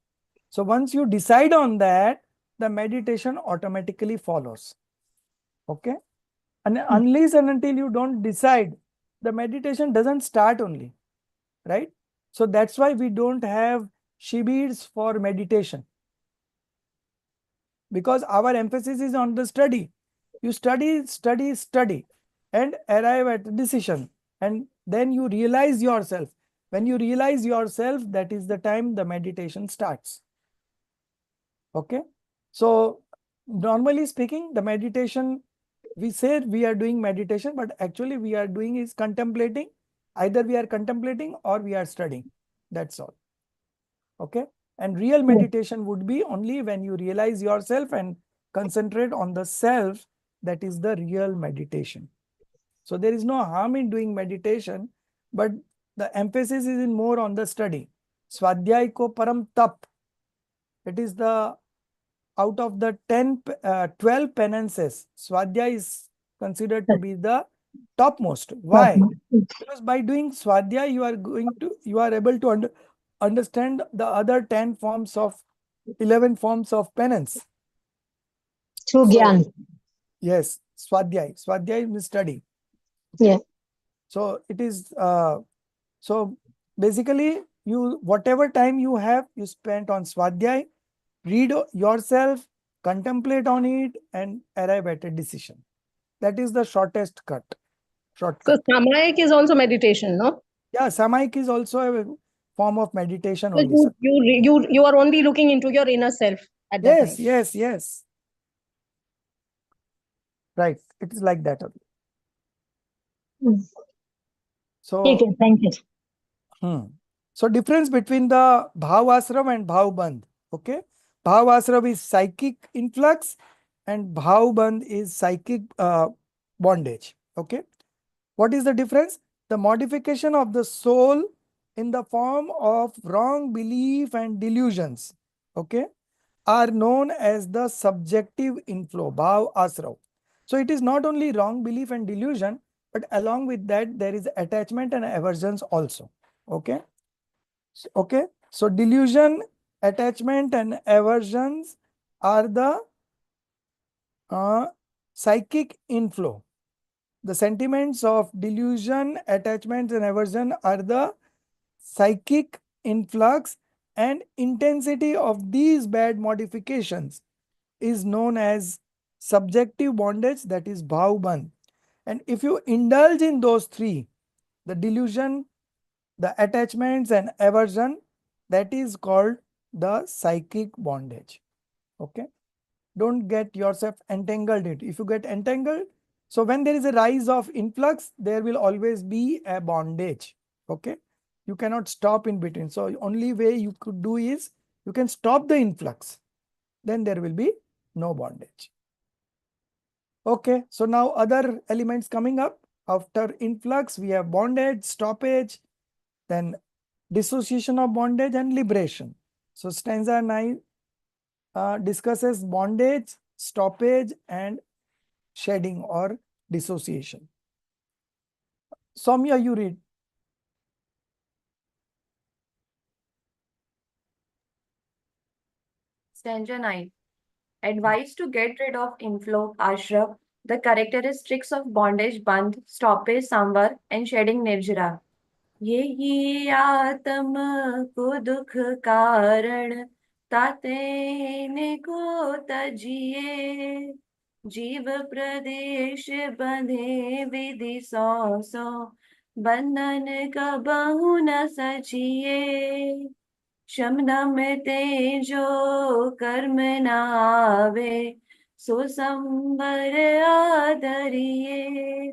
So once you decide on that, the meditation automatically follows. Okay. And unless and until you don't decide, the meditation doesn't start only. Right. So that's why we don't have shibits for meditation. Because our emphasis is on the study. You study, and arrive at a decision. And then you realize yourself. When you realize yourself, that is the time the meditation starts. Okay. So normally speaking, the meditation, we say we are doing meditation, but actually we are doing is contemplating. Either we are contemplating or we are studying. That's all. Okay. And real meditation would be only when you realize yourself and concentrate on the self. That is the real meditation. So there is no harm in doing meditation, but the emphasis is in more on the study. Swadhyay ko param tap. It is the out of the 12 penances, Swadhyay is considered to be the topmost. Why? Because by doing Swadhyay, you are able to understand the other 10 forms of 11 forms of penance. Through Gyan. Yes, Swadhyay. Swadhyay means study. Yeah. So it is, so basically whatever time you have, you spent on Swadhyay, read yourself, contemplate on it, and arrive at a decision. That is the shortest cut. Shortcut. So Samayik is also meditation, no? Yeah, Samayik is also a form of meditation So only. Sir. you are only looking into your inner self at that time. Yes. Right. It is like that only. So, Okay, thank you. So difference between the Bhav and Bhav Okay. Bhav is psychic influx and Bhav is psychic bondage. Okay. What is the difference? The modification of the soul in the form of wrong belief and delusions, okay, are known as the subjective inflow, bhav asrav. So it is not only wrong belief and delusion, but along with that, there is attachment and aversions also. Okay. Okay. So delusion, attachment, and aversions are the psychic inflow. The sentiments of delusion, attachment, and aversion are the psychic influx, and intensity of these bad modifications is known as subjective bondage, that is bhav. And if you indulge in those three, the delusion, the attachments, and aversion, that is called the psychic bondage. Okay. Don't get yourself entangled in it. If you get entangled, so when there is a rise of influx, there will always be a bondage. Okay. You cannot stop in between. So only way you could do is you can stop the influx. Then there will be no bondage. Okay. So now other elements coming up. After influx, we have bondage, stoppage, then dissociation of bondage and liberation. So stanza 9 discusses bondage, stoppage, and shedding or dissociation. Soumya, you read. Stanza 9. Advice to get rid of inflow, ashra, the characteristics of bondage, bandh, stoppage, samvar, and shedding nirjara. यही आत्म को दुख कारण ताते को तजिए जीव प्रदेश बंधे विधि सौ बंधन का बहु न सचिए शमनम तेजो कर्म नावे सो संबर आदरिए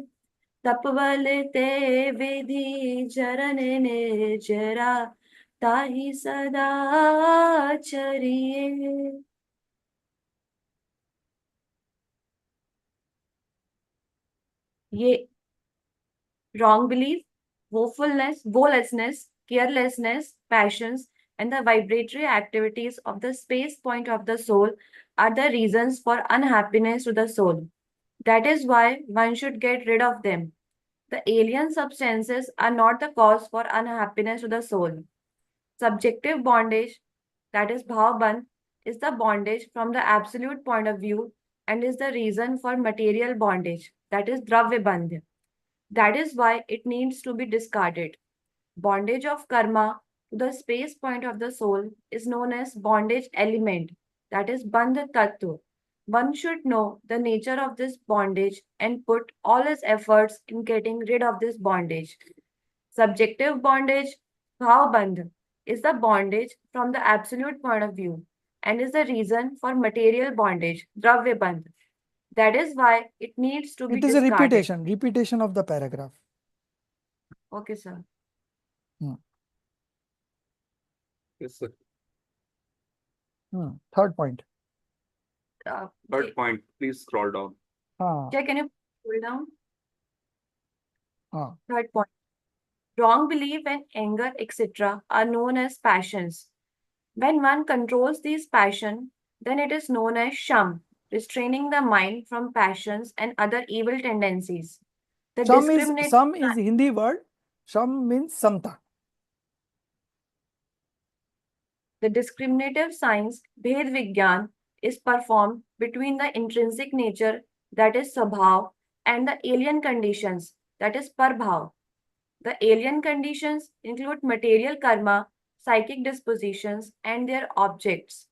तपवल ते विधि चरण निर्जरा ताहि सदा चरिए. ये wrong belief, woefulness, carelessness, passions, and the vibratory activities of the space point of the soul are the reasons for unhappiness to the soul. That is why one should get rid of them. The alien substances are not the cause for unhappiness to the soul. Subjective bondage, that is bhav, is the bondage from the absolute point of view and is the reason for material bondage, that is dravya. That is why it needs to be discarded. Bondage of karma to the space point of the soul is known as bondage element, that is bandh tattva. One should know the nature of this bondage and put all his efforts in getting rid of this bondage. Subjective bondage Bhav is the bondage from the absolute point of view and is the reason for material bondage, Dravya Bandh. That is why it needs to be It is a discarded. repetition of the paragraph. Okay, sir. Yes, sir. Third point. Third point, please scroll down. Jay, can you pull down? Ah. Third point. Wrong belief and anger, etc., are known as passions. When one controls these passions, then it is known as sham, restraining the mind from passions and other evil tendencies. The Sham is Hindi word. Sham means samta. The discriminative science, Bhed Vigyan, is performed between the intrinsic nature, that is Swabhav, and the alien conditions, that is Parbhav. The alien conditions include material karma, psychic dispositions, and their objects.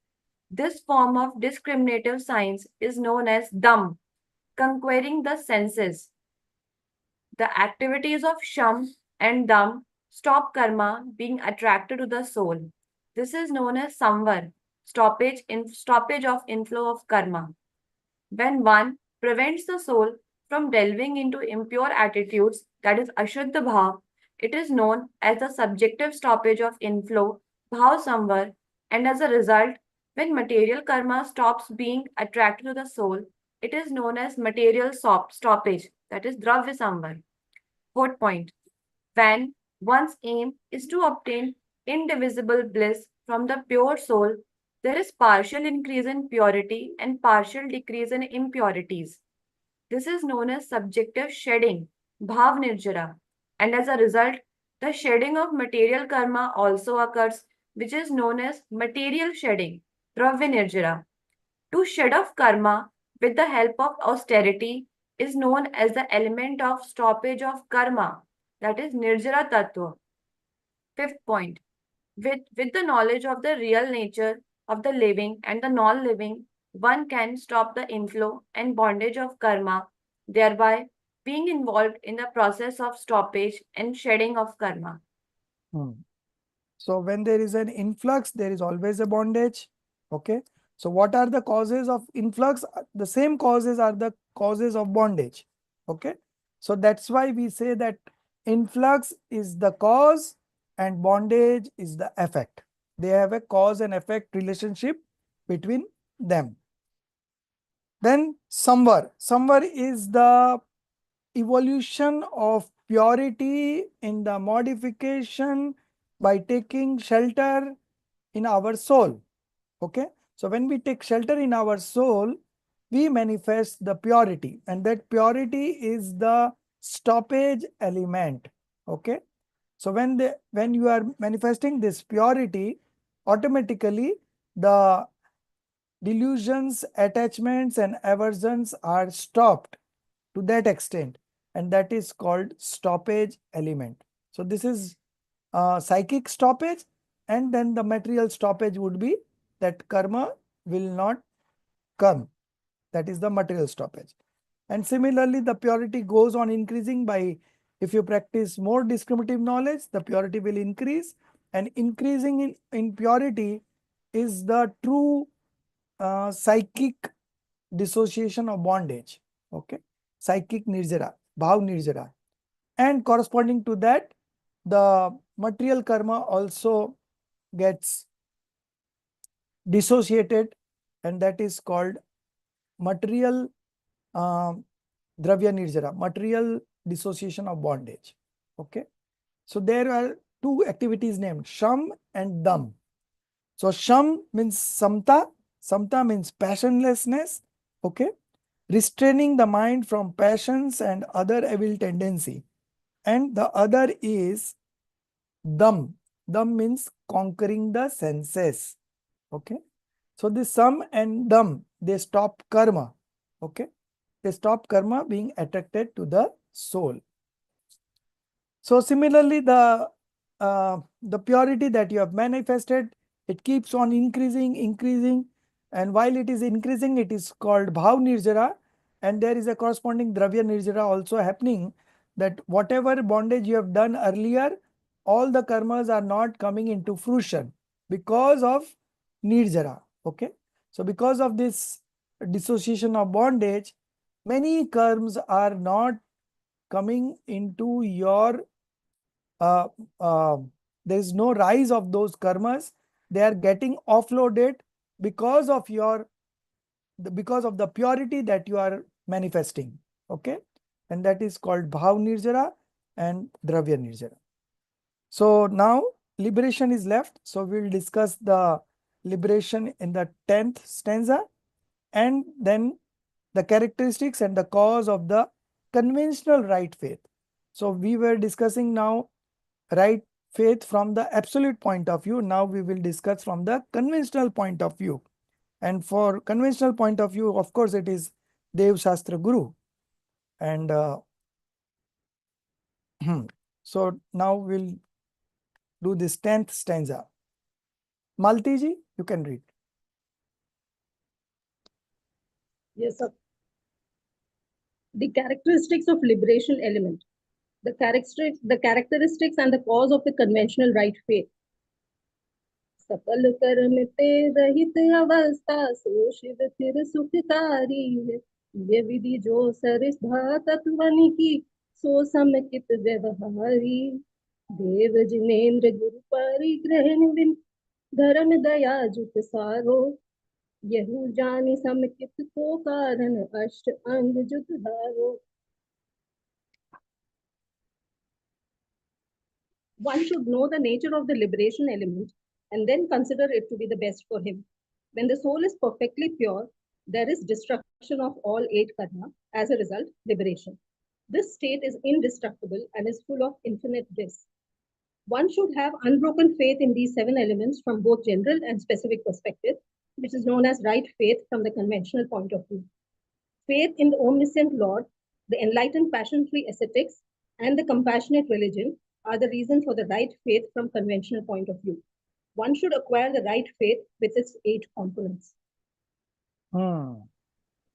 This form of discriminative science is known as Dam, conquering the senses. The activities of Sham and Dam stop karma being attracted to the soul. This is known as Samvar, stoppage of inflow of karma. When one prevents the soul from delving into impure attitudes, that is Ashuddha Bhav, it is known as the subjective stoppage of inflow, Bhav Samvar, and as a result, when material karma stops being attracted to the soul, it is known as material stoppage, that is Dravya Samvar. Fourth point. When one's aim is to obtain indivisible bliss from the pure soul, there is partial increase in purity and partial decrease in impurities. This is known as subjective shedding, bhav nirjara, and as a result, the shedding of material karma also occurs, which is known as material shedding, dravya nirjara. To shed off karma with the help of austerity is known as the element of stoppage of karma, that is nirjara tattva. Fifth point. With the knowledge of the real nature of the living and the non-living, one can stop the inflow and bondage of karma, thereby being involved in the process of stoppage and shedding of karma. So when there is an influx, there is always a bondage. Okay. So what are the causes of influx? The same causes are the causes of bondage. Okay. So that's why we say that influx is the cause and bondage is the effect. They have a cause and effect relationship between them. Then samvar. Samvar is the evolution of purity in the modification by taking shelter in our soul. Okay. So when we take shelter in our soul, we manifest the purity, and that purity is the stoppage element. Okay. So when you are manifesting this purity, automatically the delusions, attachments, and aversions are stopped to that extent, and that is called stoppage element. So this is psychic stoppage, and then the material stoppage would be that karma will not come. That is the material stoppage. And similarly, the purity goes on increasing by, if you practice more discriminative knowledge, the purity will increase, and increasing in purity is the true psychic dissociation of bondage. Okay. Psychic nirjara, bhav nirjara. And corresponding to that, the material karma also gets dissociated, and that is called material dravya nirjara, material dissociation of bondage. Okay. So there are two activities named sham and dam. So sham means samta. Samta means passionlessness. Okay. Restraining the mind from passions and other evil tendency. And the other is dam. Dam means conquering the senses. Okay. So this sam and dam, they stop karma. Okay. They stop karma being attracted to the soul. So similarly, the purity that you have manifested, it keeps on increasing. And while it is increasing, it is called bhav nirjara. And there is a corresponding dravya nirjara also happening, that whatever bondage you have done earlier, all the karmas are not coming into fruition because of nirjara. Okay. So because of this dissociation of bondage, many karmas are not coming into your, uh, uh, there is no rise of those karmas. They are getting offloaded because of your, because of the purity that you are manifesting. Okay. And that is called bhav nirjara and dravya nirjara. So now liberation is left. So we'll discuss the liberation in the 10th stanza, and then the characteristics and the cause of the conventional right faith. So we were discussing now right faith from the absolute point of view. Now we will discuss from the conventional point of view. And for conventional point of view, of course, it is Dev Shastra Guru. And so now we'll do this 10th stanza. Malti ji, you can read. Yes, sir. The characteristics of liberation element. The characteristics and the cause of the conventional right faith. सकल कर्म ते रहित अवस्था सो शिव फिर सुखकारी है। ये विधि जो सरस तत्वन की सो समकित व्यवहारी। देव जिनेन्द्र गुरु परिग्रहण बिन धर्म दया जुत सारो। यहु जानि समकित को कारण अष्ट अंग जुत हारो। One should know the nature of the liberation element and then consider it to be the best for him. When the soul is perfectly pure, there is destruction of all 8 karma, as a result, liberation. This state is indestructible and is full of infinite bliss. One should have unbroken faith in these 7 elements from both general and specific perspective, which is known as right faith from the conventional point of view. Faith in the omniscient Lord, the enlightened passion-free ascetics, and the compassionate religion are the reason for the right faith from conventional point of view. One should acquire the right faith with its 8 components.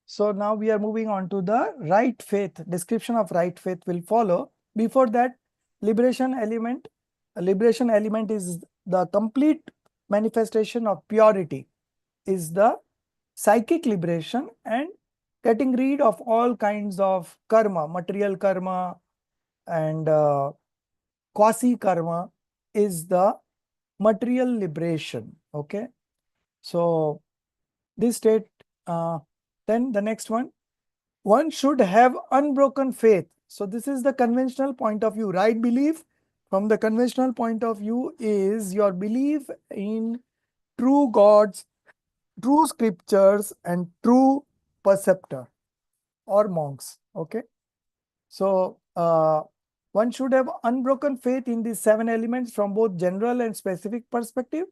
So now we are moving on to the right faith. Description of right faith will follow. Before that, liberation element. A liberation element is the complete manifestation of purity, is the psychic liberation and getting rid of all kinds of karma, material karma and quasi karma is the material liberation. Okay. So this state, then the next one should have unbroken faith. So this is the conventional point of view. Right belief from the conventional point of view is your belief in true gods, true scriptures and true preceptor or monks. Okay. So one should have unbroken faith in these 7 elements from both general and specific perspective,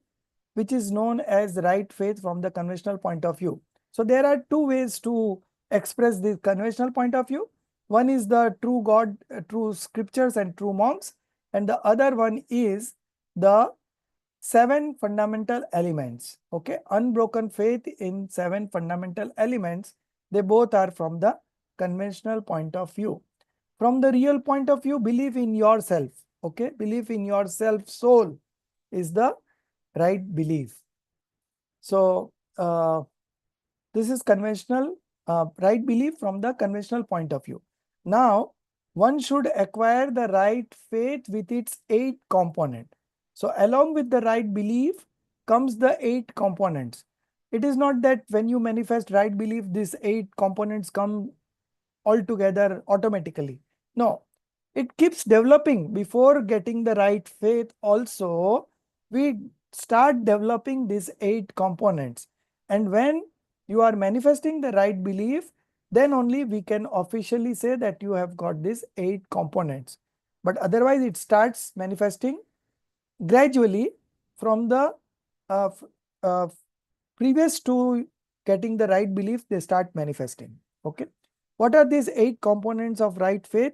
which is known as right faith from the conventional point of view. So there are 2 ways to express this conventional point of view. One is the true God, true scriptures and true monks, and the other one is the 7 fundamental elements. Okay, unbroken faith in 7 fundamental elements. They both are from the conventional point of view. From the real point of view, belief in yourself. Okay, belief in yourself soul is the right belief. So this is conventional right belief from the conventional point of view. Now one should acquire the right faith with its 8 components. So along with the right belief comes the 8 components. It is not that when you manifest right belief, these 8 components come all together automatically. No, it keeps developing. Before getting the right faith also, we start developing these 8 components. And when you are manifesting the right belief, then only we can officially say that you have got these 8 components. But otherwise it starts manifesting gradually from the previous to getting the right belief, they start manifesting. Okay. What are these 8 components of right faith?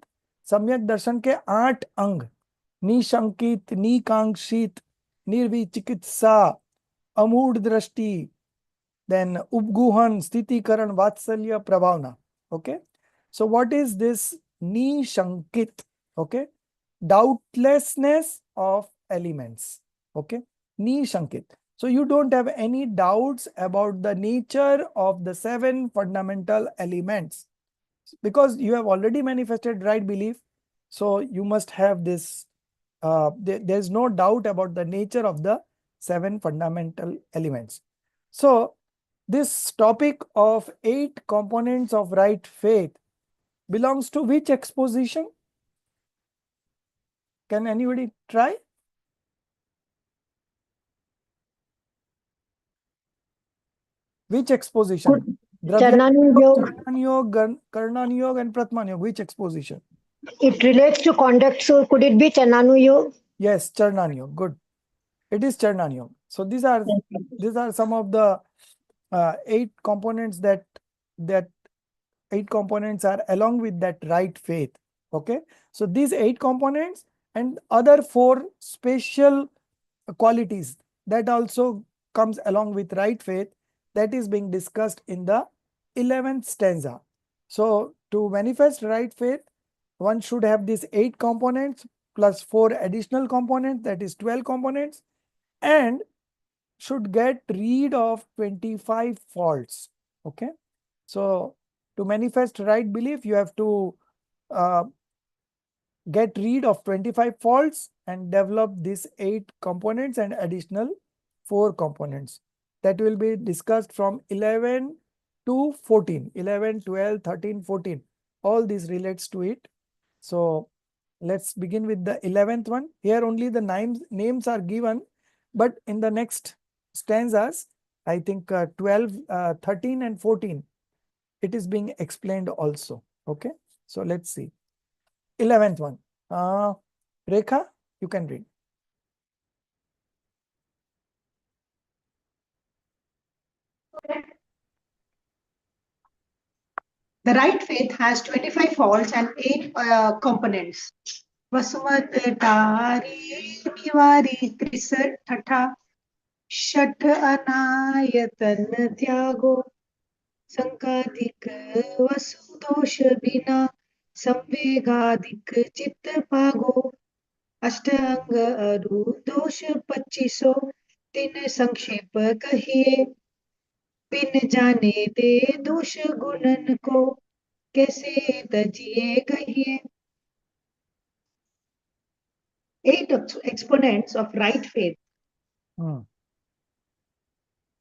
सम्यक दर्शन के 8 अंग, निशंकित, निकांक्षित, निर्विचिकित्सा, अमूढ़ दृष्टि, then उपगुहन, स्थितिकरण, वात्सल्य, प्रभावना. Okay. So what is this nishankit? Okay. Doubtlessness of elements. Okay, Nishankit. So you don't have any doubts about the nature of the 7 fundamental elements because you have already manifested right belief. So you must have this. There's no doubt about the nature of the 7 fundamental elements. So this topic of 8 components of right faith belongs to which exposition? Can anybody try? Which exposition? Charnanuyog, Karnanuyog and Pratmanuyog. Which exposition? it relates to conduct, so could it be Charnanuyog? Yes, Charnanuyog. Good. It is Charnanuyog. So these are some of the 8 components that 8 components are along with that right faith. Okay. So these 8 components and other 4 special qualities that also comes along with right faith, that is being discussed in the 11th stanza. So to manifest right faith, one should have these 8 components plus 4 additional components, that is 12 components, and should get rid of 25 faults. Okay. So to manifest right belief, you have to get rid of 25 faults and develop these 8 components and additional 4 components. That will be discussed from 11 to 14. 11, 12, 13, 14. All these relates to it. So let's begin with the 11th one. Here only the names are given, but in the next stanzas, I think 12, 13 and 14, it is being explained also. Okay. So let's see. 11th one. Rekha, you can read. The right faith has 25 faults and 8 components. Vasumat Tari Nivari Trisat Tata Shat Anayatan Tyago Sankadik Vasudosh Bina Samvegadik Chit Pago Ashtang Aru Dosh Pachiso Tin Sanक्षेप कहिए बिन जाने दे दोष गुणन को कैसे तजिए कहिए 8 exponents of right faith.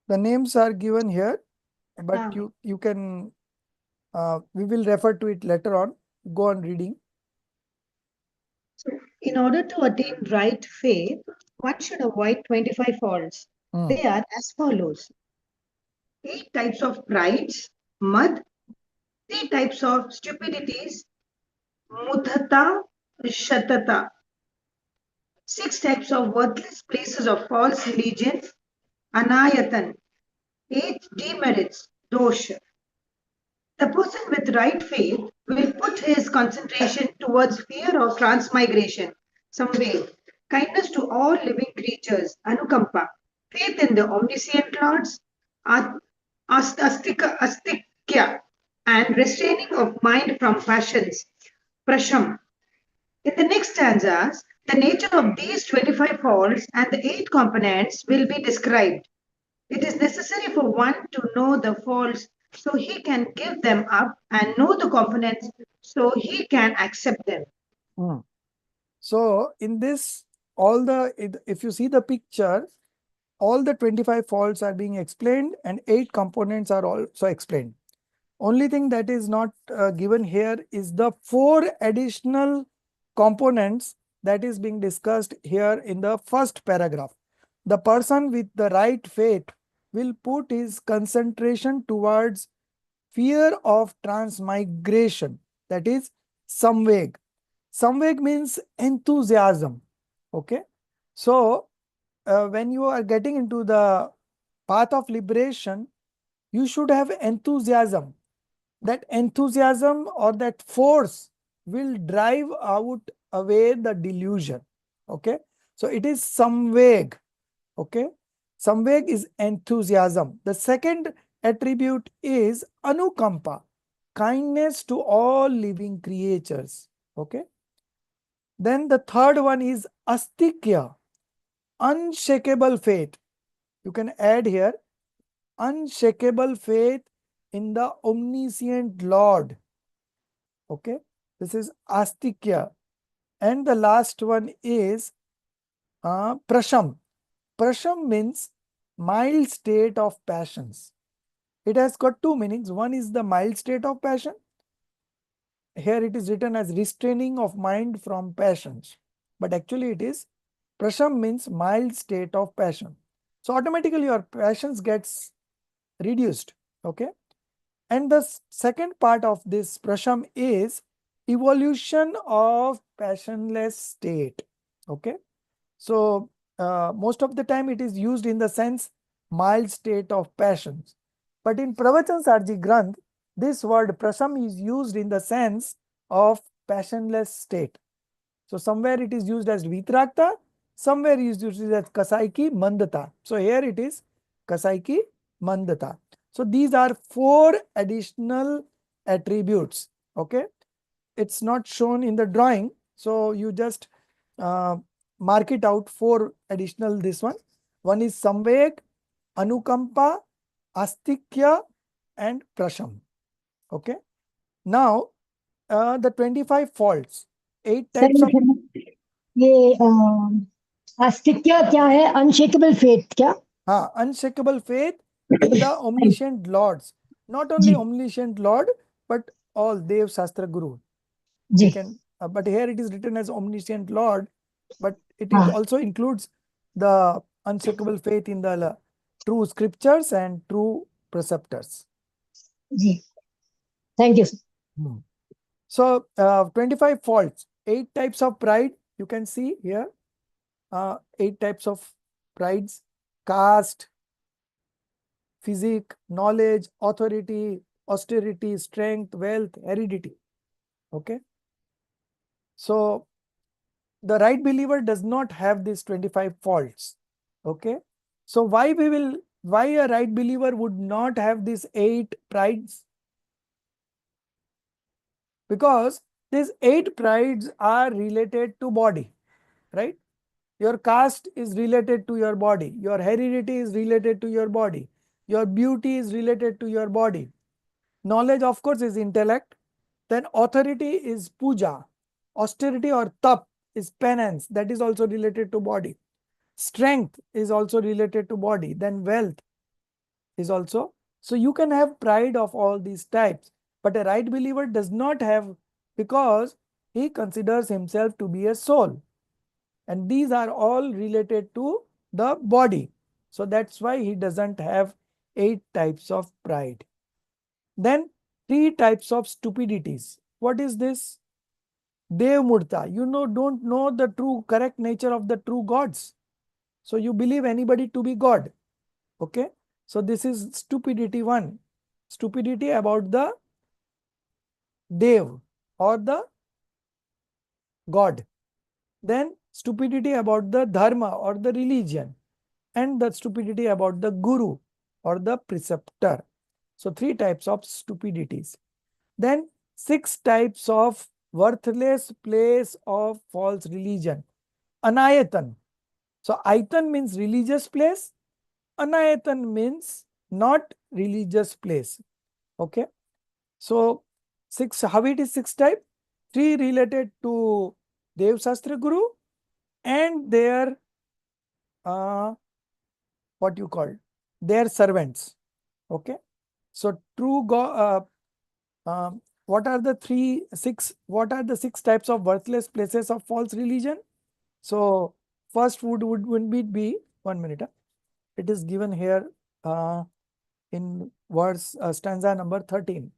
The names are given here, but you can we will refer to it later on. Go on reading. So, in order to attain right faith, one should avoid 25 faults. They are as follows: 8 types of prides, mud; 3 types of stupidities, mudhata, shatata; 6 types of worthless places of false allegiance, anayatan; 8 demerits, dosha. The person with right faith will put his concentration towards fear of transmigration, samveg; kindness to all living creatures, anukampa; faith in the omniscient lords, astikya; and restraining of mind from passions, prasham. In the next stanzas, the nature of these 25 faults and the 8 components will be described. It is necessary for one to know the faults so he can give them up and know the components so he can accept them. So in this, if you see the picture, all the 25 faults are being explained and 8 components are also explained. Only thing that is not given here is the 4 additional components that is being discussed here in the first paragraph. The person with the right faith will put his concentration towards fear of transmigration, that is samveg. Samveg means enthusiasm. Okay. So when you are getting into the path of liberation, you should have enthusiasm. That enthusiasm or that force will drive out away the delusion. Okay. So it is samveg. Okay. Samveg is enthusiasm. The second attribute is anukampa, kindness to all living creatures. Okay. Then the third one is astikya, unshakable faith. You can add here unshakable faith in the omniscient Lord. Okay, this is astikya. And the last one is prasham. Prasham means mild state of passions. It has got two meanings. One is the mild state of passion. Here it is written as restraining of mind from passions. But actually it is prasham means mild state of passion. So automatically your passions gets reduced. Okay. And the second part of this prasham is evolution of passionless state. Okay. So most of the time it is used in the sense mild state of passions. But in Pravachan Sarji Granth, this word prasham is used in the sense of passionless state. So somewhere it is used as vitrakta, somewhere it is used as kasaiki mandata. So here it is kasaiki mandata. So these are 4 additional attributes. Okay. It's not shown in the drawing. So you just mark it out, 4 additional this one. One is samveg, anukampa, astikya and prasham. Okay. Now the 25 faults, 8 types of. ये आस्तिक्य क्या है? Unshakeable faith क्या? Unshakable faith in the omniscient lords. Not only omniscient Lord, but all Dev Shastra Guru. We can, but here it is written as omniscient Lord, but it also includes the unshakable faith in the true scriptures and true preceptors. Thank you. So 25 faults, 8 types of pride. You can see here 8 types of prides: caste, physique, knowledge, authority, austerity, strength, wealth, heredity. Okay. So the right believer does not have these 25 faults. Okay. So why a right believer would not have these 8 prides? Because these 8 prides are related to body, right? Your caste is related to your body. Your heredity is related to your body. Your beauty is related to your body. Knowledge, of course, is intellect. Then authority is puja. Austerity or tap is penance. That is also related to body. Strength is also related to body. Then wealth is also. So you can have pride of all these types. But a right believer does not have, because he considers himself to be a soul. And these are all related to the body. So that's why he doesn't have 8 types of pride. Then 3 types of stupidities. What is this? Dev Murta. You don't know the true correct nature of the true gods. So you believe anybody to be God. Okay. So this is stupidity 1. Stupidity about the Dev or the God. Then stupidity about the dharma or the religion. And the stupidity about the guru or the preceptor. So 3 types of stupidities. Then 6 types of worthless place of false religion. Anayatan. So Aitan means religious place. Anayatan means not religious place. Okay. So 6, how it is 6 type? 3 related to Dev Shastra Guru and their what you call their servants. Okay. So true God. What are the 6 types of worthless places of false religion? So first would be 1 minute. It is given here in verse stanza number 13.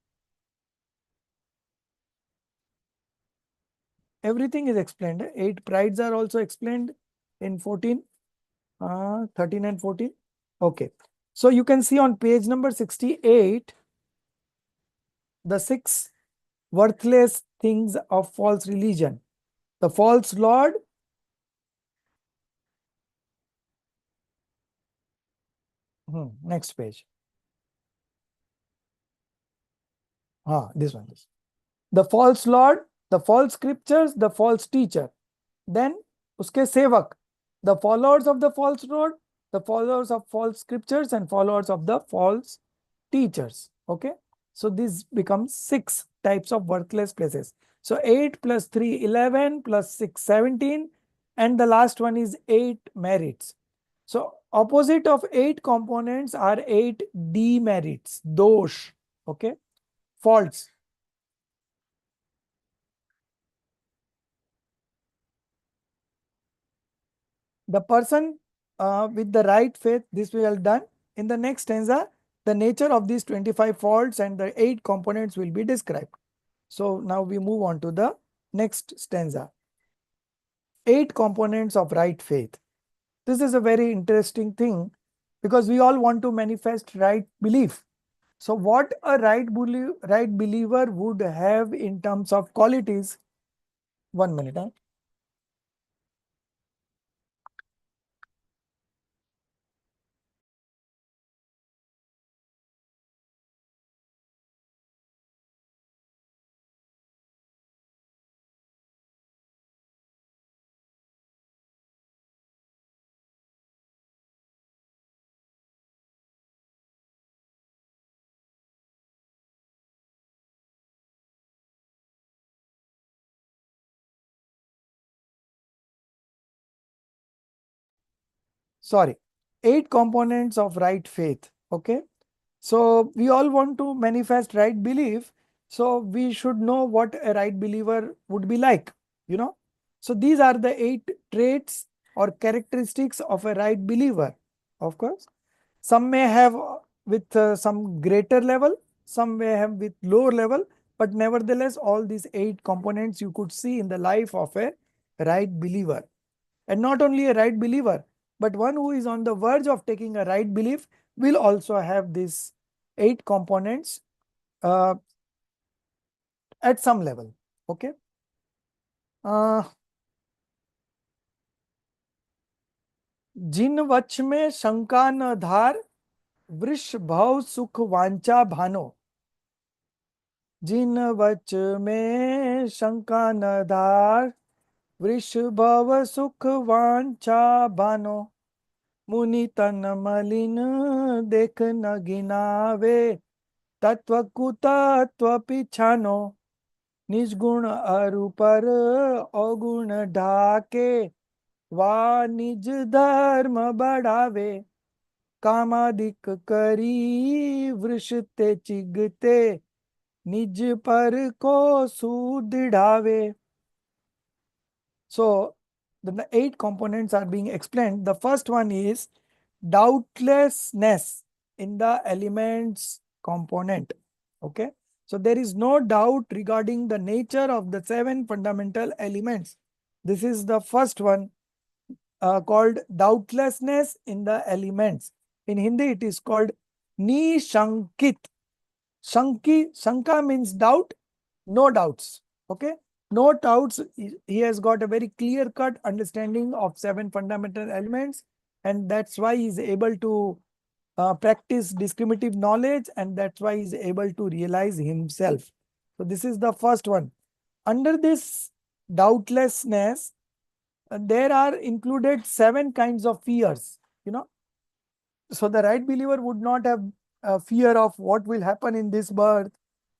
Everything is explained. 8 prides are also explained in 14, 13 and 14. Okay. So you can see on page number 68, the 6 worthless things of false religion. The false lord, next page. This one. The false lord, the false scriptures, the false teacher. then uske sevak, the followers of the false lord, the followers of false scriptures, and followers of the false teachers. Okay, so this becomes 6 types of worthless places. So 8 plus 3 11 plus 6 17, and the last one is 8 merits. So opposite of 8 components are 8 demerits, dosh. Okay, faults. The person with the right faith, this we have done. In the next stanza, the nature of these 25 faults and the 8 components will be described. So now we move on to the next stanza. 8 components of right faith. This is a very interesting thing because we all want to manifest right belief. So what a right believer would have in terms of qualities. 1 minute. Sorry, 8 components of right faith. Okay, so we all want to manifest right belief, so we should know what a right believer would be like, you know. So these are the 8 traits or characteristics of a right believer. Of course, some may have with some greater level, some may have with lower level, but nevertheless all these 8 components you could see in the life of a right believer. And not only a right believer, but one who is on the verge of taking a right belief will also have these 8 components at some level. Okay. जिन वच में शंका न धार, वृष भव सुख वांचा भानो. जिन वच में शंका न धार, वृष भव सुख वांचा भानो. मुनि तन मलिन देख न गिनावे, तत्व कुतत्व पिछानो. निजगुण अरु पर अवगुण ढाके, वा निज धर्म बढ़ावे. कामादिक करी वृष ते चिगते, निज पर को सुदृढ़ावे. So the 8 components are being explained. The first one is doubtlessness in the elements component. Okay, so there is no doubt regarding the nature of the 7 fundamental elements. This is the first one called doubtlessness in the elements. In Hindi it is called nishankit. Shanka means doubt, no doubts. Okay, no doubts. He has got a very clear cut understanding of 7 fundamental elements, and that's why he is able to practice discriminative knowledge, and that's why he is able to realize himself. So this is the first one. Under this doubtlessness, there are included 7 kinds of fears, you know. So the right believer would not have fear of what will happen in this birth,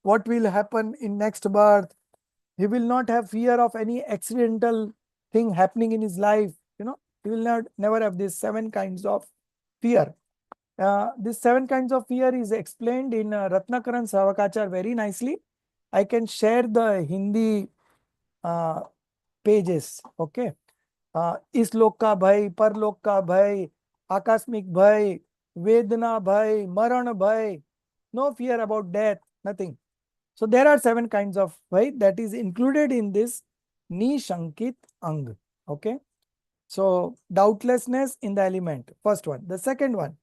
what will happen in next birth. He will not have fear of any accidental thing happening in his life, you know. He will never have these 7 kinds of fear. These 7 kinds of fear is explained in Ratnakaran Savakachar very nicely. I can share the Hindi pages. Okay. इस लोक का भय, परलोक का भय, आकस्मिक भय, वेदना भय, मरण भय, no fear about death, nothing. So there are 7 kinds of bhai that is included in this nishankit ang. Okay, so doubtlessness in the element, first one. The second one,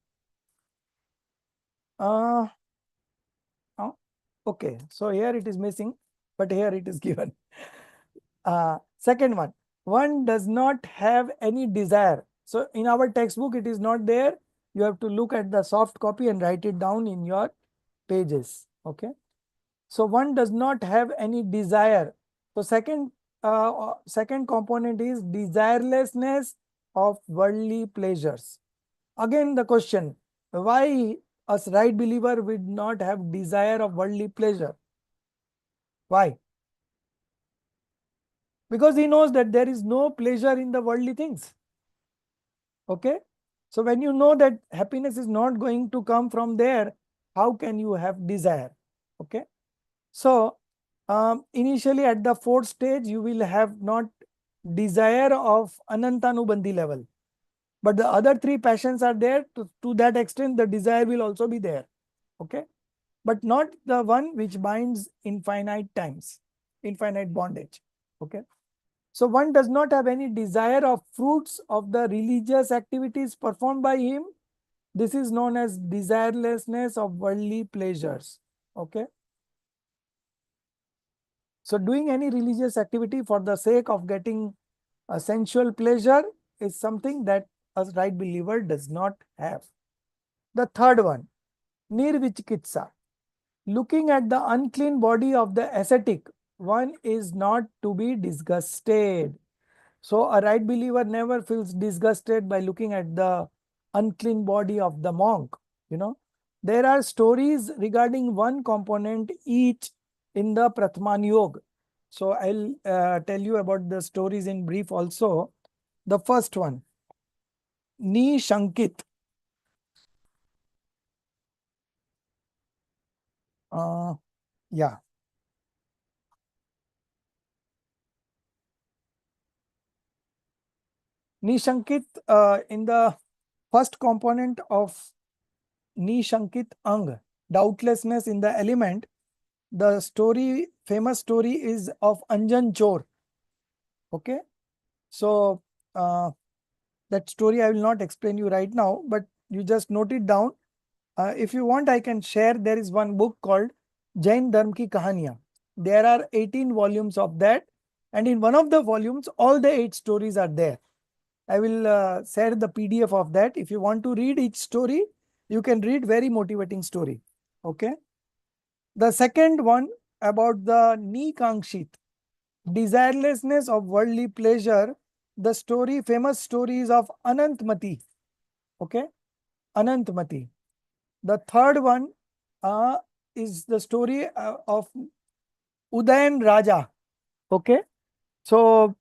okay, so here it is missing, but here it is given. Second one does not have any desire. So in our textbook it is not there. You have to look at the soft copy and write it down in your pages. Okay, so one does not have any desire. So second second component is desirelessness of worldly pleasures. Again, the question, why a right believer would not have desire of worldly pleasure? Why? Because he knows that there is no pleasure in the worldly things. Okay. So when you know that happiness is not going to come from there, how can you have desire? Okay. So initially at the fourth stage, you will have not desire of Anantanubandhi level. But the other three passions are there. To that extent, the desire will also be there. Okay. But not the one which binds infinite times, infinite bondage. Okay. So one does not have any desire of fruits of the religious activities performed by him. This is known as desirelessness of worldly pleasures. Okay. So doing any religious activity for the sake of getting a sensual pleasure is something that a right believer does not have. The third one, nirvichikitsa. Looking at the unclean body of the ascetic, one is not to be disgusted. So a right believer never feels disgusted by looking at the unclean body of the monk. You know, there are stories regarding one component each in the Pratman Yoga. So I'll tell you about the stories in brief also. The first one, Ni Shankit. Yeah. Nishankit, in the first component of Nishankit Ang, doubtlessness in the element, the story, famous story is of Anjan Chor. Okay. So that story I will not explain you right now, but you just note it down. If you want, I can share. There is one book called Jain Dharm Ki Kahaniyan. There are 18 volumes of that. And in one of the volumes, all the 8 stories are there. I will share the PDF of that. If you want to read each story, you can read very motivating story. Okay. The second one about the Nikangshit, desirelessness of worldly pleasure. The story, famous stories of Anantmati. Okay. Anantmati. The third one is the story of Udayan Raja. Okay. So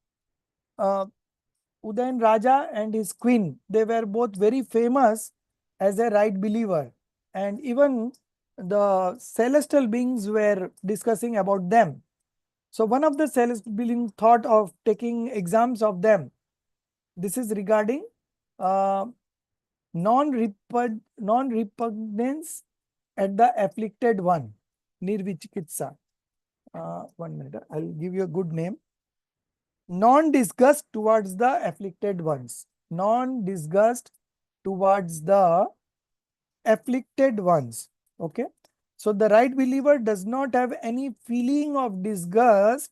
Udayan Raja and his queen, they were both very famous as a right believer. And even the celestial beings were discussing about them. So one of the celestial beings thought of taking exams of them. This is regarding non-repugnance at the afflicted one, nirvichikitsa. 1 minute, I'll give you a good name. Non-disgust towards the afflicted ones. Non-disgust towards the afflicted ones. Okay. So the right believer does not have any feeling of disgust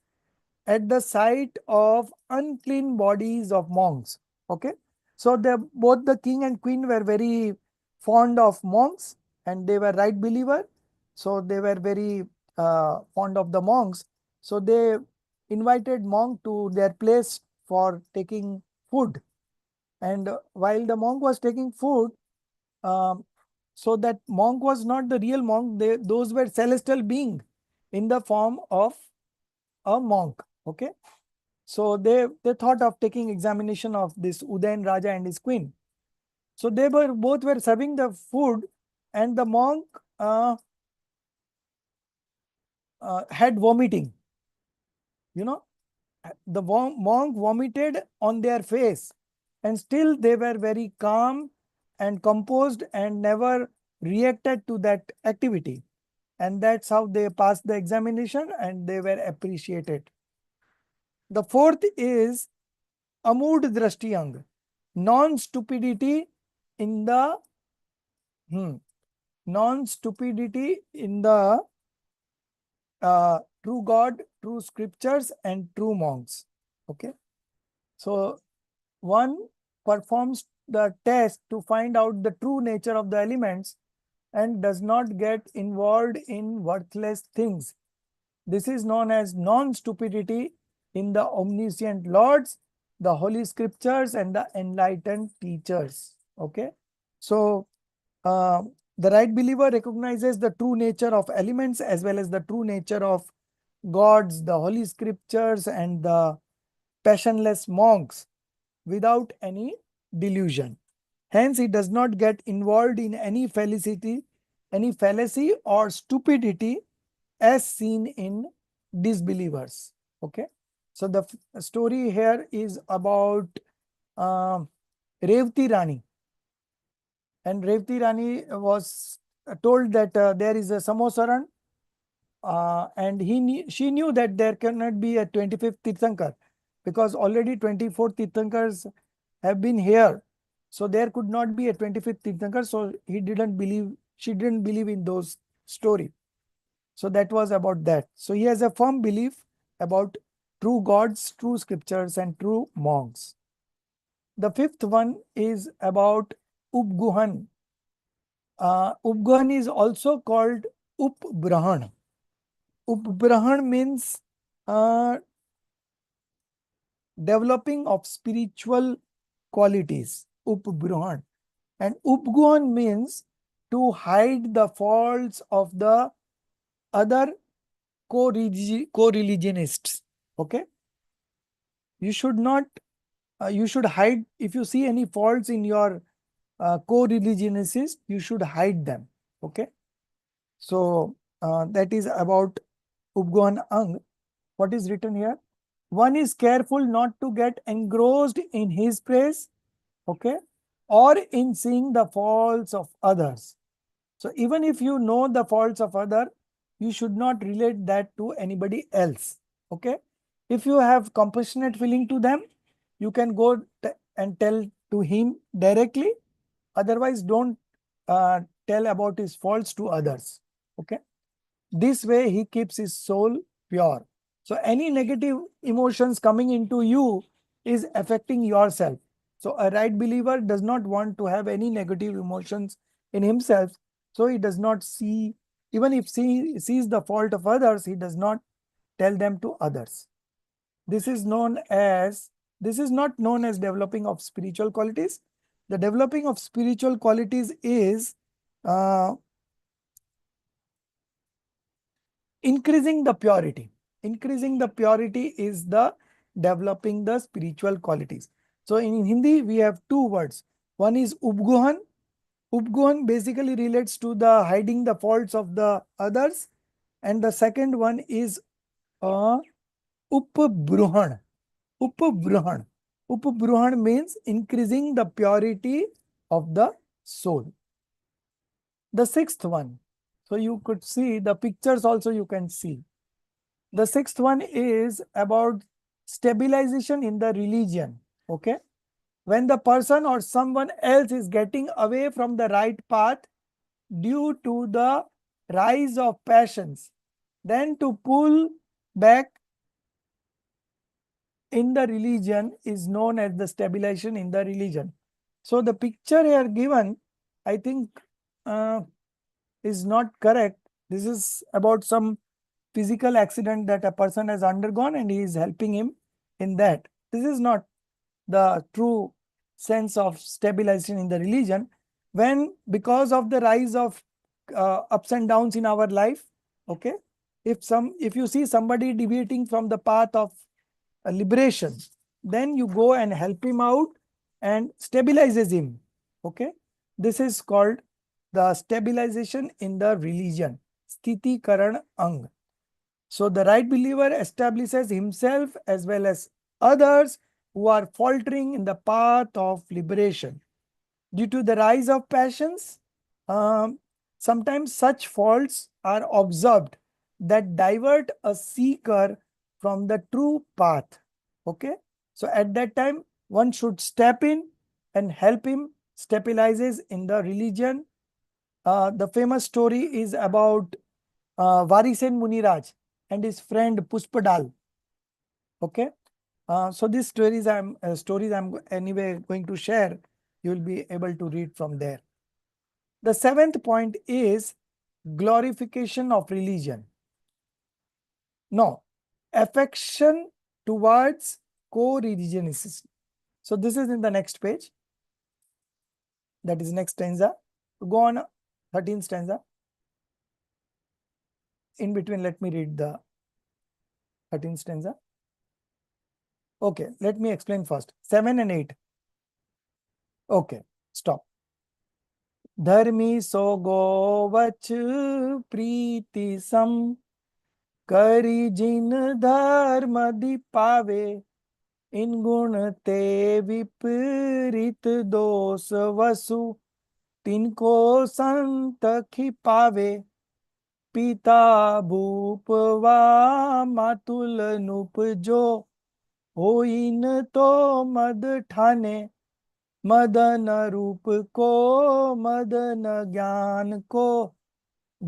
at the sight of unclean bodies of monks. Okay. So both the king and queen were very fond of monks and they were right believer. So they were very fond of the monks. So they invited monk to their place for taking food. And while the monk was taking food, so that monk was not the real monk. Those were celestial beings in the form of a monk. Okay. So they thought of taking examination of this Udayan Raja and his queen. So they both were serving the food and the monk had vomiting. You know, the monk vomited on their face and still they were very calm and composed and never reacted to that activity. And that's how they passed the examination and they were appreciated. The fourth is Amud Drashtiyang, non-stupidity in the non-stupidity in the true God, true scriptures, and true monks. Okay. So one performs the test to find out the true nature of the elements and does not get involved in worthless things. This is known as non-stupidity in the omniscient lords, the holy scriptures, and the enlightened teachers. Okay. So the right believer recognizes the true nature of elements as well as the true nature of gods, the holy scriptures, and the passionless monks without any delusion. Hence, he does not get involved in any fallacy or stupidity as seen in disbelievers. Okay. So the story here is about Revati Rani. And Revati Rani was told that there is a Samosaran, and she knew that there cannot be a 25th Tirthankar because already 24 Tirthankars have been here. So there could not be a 25th Tirthankar. So she didn't believe in those story. So that was about that. So he has a firm belief about true gods, true scriptures, and true monks. The fifth one is about Upguhan. Upguhan is also called Upbrahan. Upbrahan means developing of spiritual qualities. Upbrahan. And Upguhan means to hide the faults of the other co-religionists. Okay. You should not, you should hide, if you see any faults in your co-religionists, you should hide them. Okay. So that is about Upguhan Ang. What is written here? One is careful not to get engrossed in his praise, okay, or in seeing the faults of others. So even if you know the faults of other, you should not relate that to anybody else. Okay. If you have compassionate feeling to them, you can go and tell to him directly. Otherwise, don't tell about his faults to others. Okay. This way he keeps his soul pure. So any negative emotions coming into you is affecting yourself. So a right believer does not want to have any negative emotions in himself. So he does not see, even if he sees the fault of others, he does not tell them to others. This is not known as developing of spiritual qualities. The developing of spiritual qualities is increasing the purity. Increasing the purity is the developing the spiritual qualities. So in Hindi, we have two words. One is Upguhan. Upguhan basically relates to the hiding the faults of the others. And the second one is Upbruhan. Upbruhan. Upbruhan means increasing the purity of the soul. The sixth one. So you could see the pictures also you can see. The sixth one is about stabilization in the religion. Okay. When the person or someone else is getting away from the right path due to the rise of passions, then to pull back in the religion is known as the stabilization in the religion. So the picture here given, I think is not correct. This is about some physical accident that a person has undergone and he is helping him in that. This is not the true sense of stabilization in the religion. When because of the rise of ups and downs in our life, okay, if you see somebody deviating from the path of liberation, then you go and help him out and stabilizes him. Okay, this is called the stabilization in the religion, Sthiti Karan Ang. So the right believer establishes himself as well as others who are faltering in the path of liberation. Due to the rise of passions, sometimes such faults are observed that divert a seeker from the true path. Okay. So at that time, one should step in and help him stabilizes in the religion. The famous story is about Varisen Muniraj and his friend Puspadal. Okay. So these stories I'm anyway going to share. You will be able to read from there. The seventh point is glorification of religion. No, affection towards co-religiousness. So this is in the next page. That is next stanza. Go on 13th stanza. In between, let me read the 13th stanza. Okay, let me explain first. 7 and 8. Okay, stop. Dharmi so govach priti sam kari jin dharma dipave in gun te viprit dos vasu tinko sant khipave पिता भूपवा मातुल नुपजो होइन तो मद ठाने मदन रूप को मदन ज्ञान को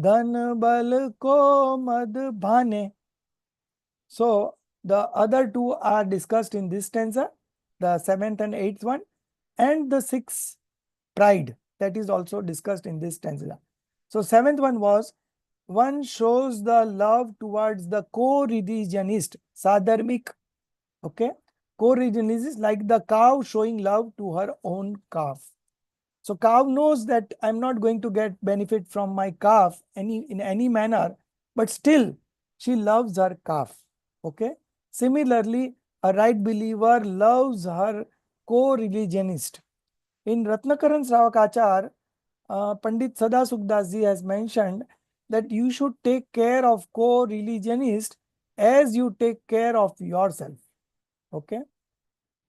धन बल को मद भाने. So the other two are discussed in this stanza, the 7th and 8th one, and the 6th, pride, that is also discussed in this stanza. So 7th one was, one shows the love towards the co-religionist, sadharmic. Okay, co-religionist is like the cow showing love to her own calf. So cow knows that I'm not going to get benefit from my calf in any manner, but still she loves her calf. Okay. Similarly, a right believer loves her co-religionist. In Ratnakaran Sravakachar, Pandit Sada Sukhdas ji has mentioned that you should take care of co-religionist as you take care of yourself. Okay.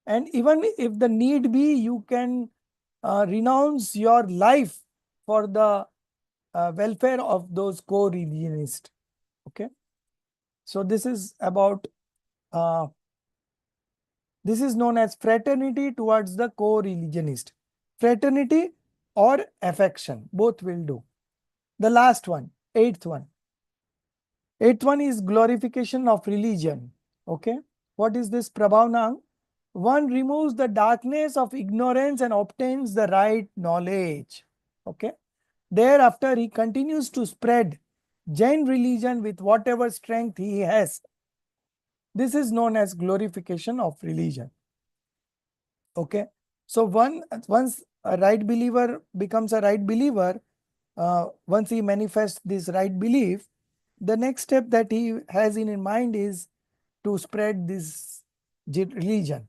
And even if the need be, you can renounce your life for the welfare of those co-religionists. Okay. So this is about, this is known as fraternity towards the co-religionist. Fraternity or affection, both will do. The last one, 8th one. 8th one is glorification of religion. Okay. What is this Prabhavnang? One removes the darkness of ignorance and obtains the right knowledge. Okay. Thereafter, he continues to spread Jain religion with whatever strength he has. This is known as glorification of religion. Okay. So once a right believer becomes a right believer, once he manifests this right belief, the next step that he has in mind is to spread this religion.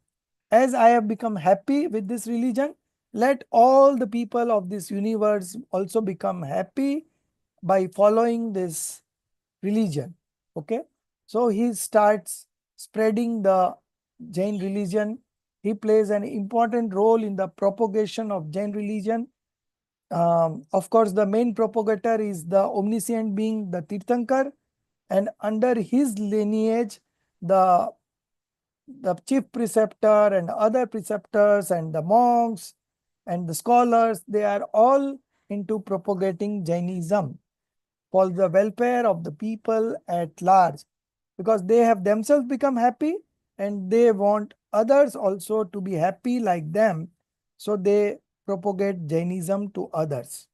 As I have become happy with this religion, let all the people of this universe also become happy by following this religion. Okay. So he starts spreading the Jain religion. He plays an important role in the propagation of Jain religion. Of course, the main propagator is the omniscient being, the Tirthankar, and under his lineage, the chief preceptor and other preceptors and the monks and the scholars, they are all into propagating Jainism for the welfare of the people at large, because they have themselves become happy and they want others also to be happy like them. So they propagate Jainism to others.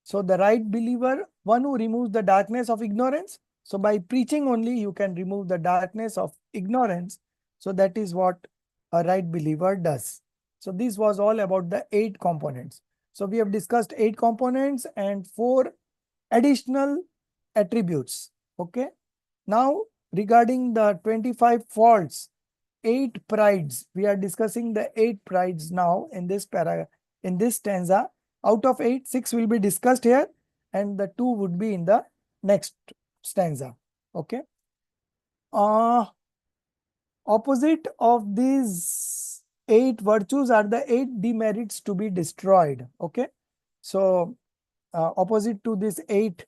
So the right believer, one who removes the darkness of ignorance. So by preaching only, you can remove the darkness of ignorance. So that is what a right believer does. So this was all about the 8 components. So we have discussed 8 components and 4 additional attributes. Okay. Now regarding the 25 faults, 8 prides, we are discussing the 8 prides now in this in this stanza. Out of 8, 6 will be discussed here and the 2 would be in the next stanza. Okay. Opposite of these 8 virtues are the 8 demerits to be destroyed. Okay. So opposite to these 8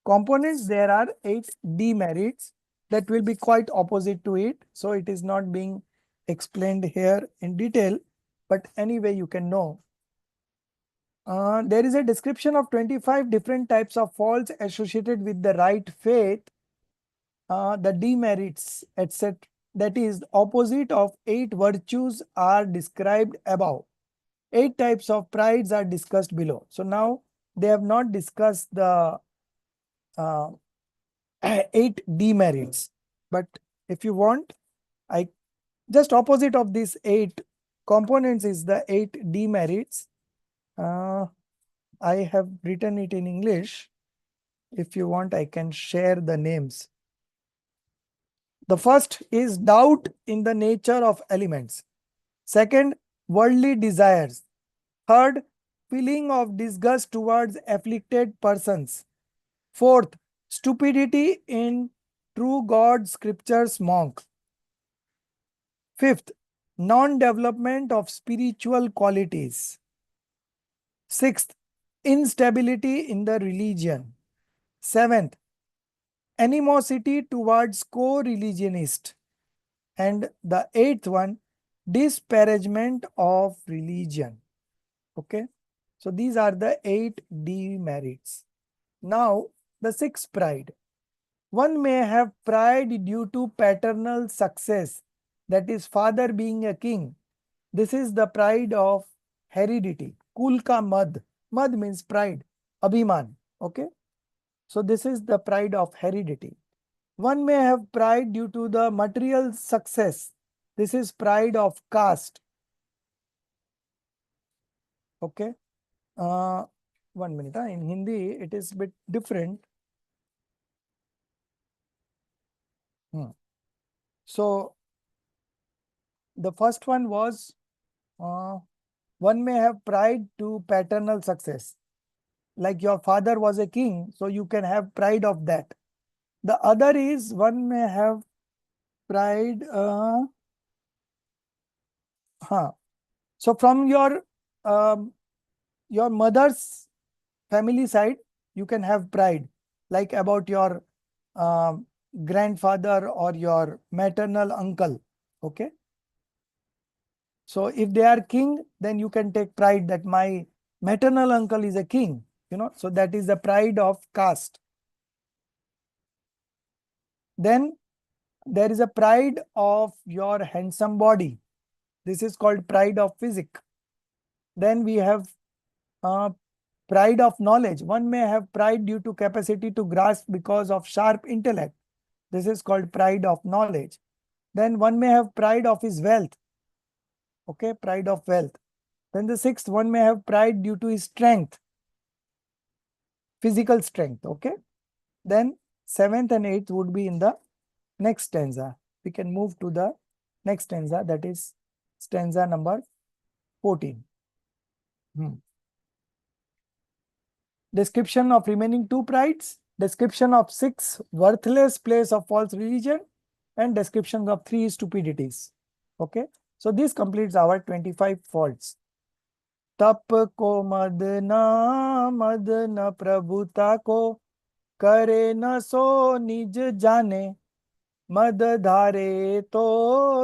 components, there are 8 demerits that will be quite opposite to it. So it is not being explained here in detail, but anyway, you can know. There is a description of 25 different types of faults associated with the right faith, the demerits, etc. That is, opposite of 8 virtues are described above. 8 types of prides are discussed below. So now they have not discussed the 8 demerits, but If you want, I just opposite of these 8 components is the 8 demerits. I have written it in English. If you want, I can share the names. The first is doubt in the nature of elements. Second, worldly desires. Third, feeling of disgust towards afflicted persons. Fourth, stupidity in true God scriptures monk. Fifth, non-development of spiritual qualities. Sixth, instability in the religion. Seventh, animosity towards co-religionist. And the 8th one, disparagement of religion. Okay. So these are the 8 demerits. Now, the 6th pride. One may have pride due to paternal success, that is, father being a king. This is the pride of heredity. Kul ka mad. Mad means pride. Abhiman. Okay. So this is the pride of heredity. One may have pride due to the material success. This is pride of caste. Okay. 1 minute. In Hindi, it is a bit different. So, the first one was one may have pride to paternal success. Like your father was a king, so you can have pride of that. The other is one may have pride. So from your mother's family side, you can have pride, like about your grandfather or your maternal uncle. Okay. So if they are king, then you can take pride that my maternal uncle is a king, so that is the pride of caste. Then there is a pride of your handsome body. This is called pride of physique. Then we have pride of knowledge. One may have pride due to capacity to grasp because of sharp intellect. This is called pride of knowledge. Then one may have pride of his wealth. Okay, pride of wealth. Then the 6th, one may have pride due to his strength, physical strength. Okay. Then 7th and 8th would be in the next stanza. We can move to the next stanza, that is stanza number 14. Description of remaining 2 prides, description of 6 worthless place of false religion, and description of 3 stupidities. Okay. So this completes our 25 faults. तप को मद न प्रभुता को करे न सो निज जाने मद धारे तो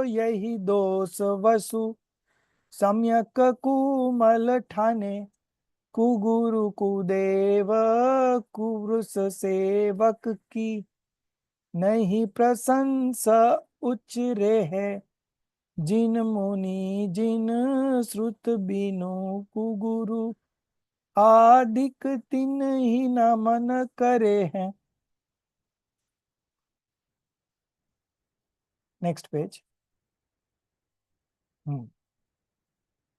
यही दोष वसु सम्यक कुमल ठाने कुगुरु कुदेव कुवृष सेवक की नहीं प्रशंसा उच्च रे है जिन मुनि जिन श्रुत बिनु कुगुरु आदिक तिन ही न मन करे हैं. Next page.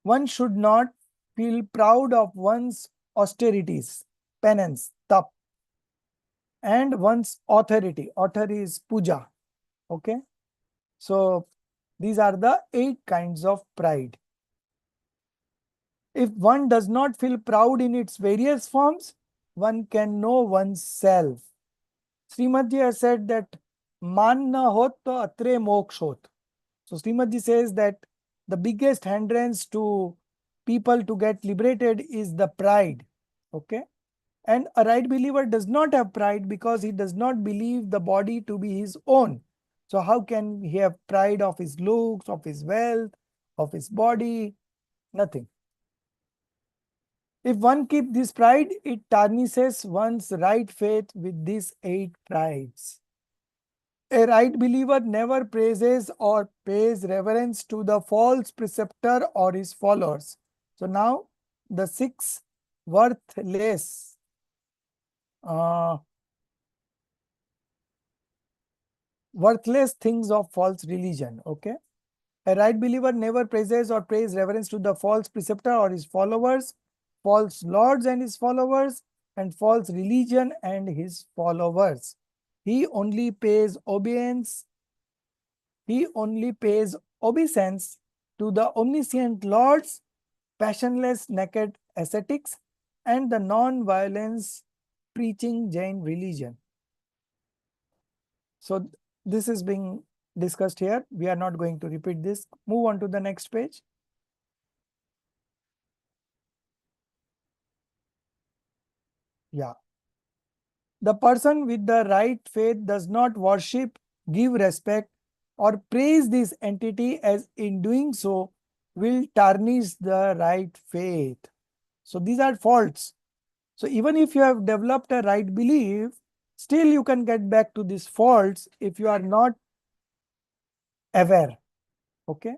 One should not feel proud of one's austerities, penance, tap, and one's authority. Authority is puja. Okay. So these are the 8 kinds of pride. If one does not feel proud in its various forms, one can know oneself. Srimadji has said that man na hot to atre moksha hot. So Srimadji says that the biggest hindrance to people to get liberated is the pride. Okay. And a right believer does not have pride because he does not believe the body to be his own. So how can he have pride of his looks, of his wealth, of his body? Nothing. If one keeps this pride, it tarnishes one's right faith with these 8 prides. A right believer never praises or pays reverence to the false preceptor or his followers. So now the 6 worthless worthless things of false religion. Okay. A right believer never praises or pays reverence to the false preceptor or his followers, false lords and his followers, and false religion and his followers. He only pays obedience. He only pays obeisance to the omniscient lords, passionless naked ascetics, and the non-violence preaching Jain religion. So this is being discussed here. We are not going to repeat this. Move on to the next page. Yeah. The person with the right faith does not worship, give respect, or praise this entity, as in doing so will tarnish the right faith. So these are faults. So even if you have developed a right belief, still you can get back to these faults if you are not aware. Okay.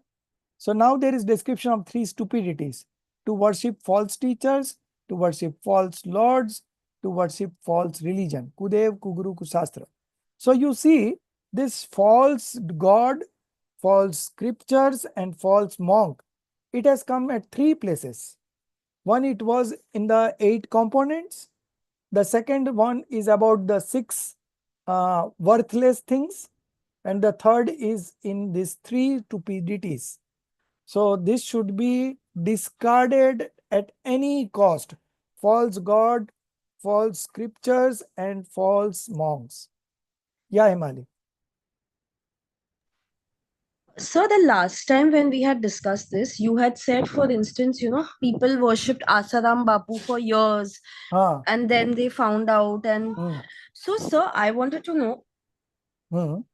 So now there is description of 3 stupidities: to worship false teachers, to worship false lords, to worship false religion. Kudev, Kuguru, Kusastra. So you see this false god, false scriptures and false monk. It has come at 3 places. One, it was in the 8 components. The second one is about the 6 worthless things. And the third is in these 3 stupidities. So this should be discarded at any cost. False god, false scriptures, and false monks. Yeah, Himali. So the last time when we had discussed this, you had said, for instance, people worshipped Asaram Bapu for years, and then they found out. And so, sir, I wanted to know,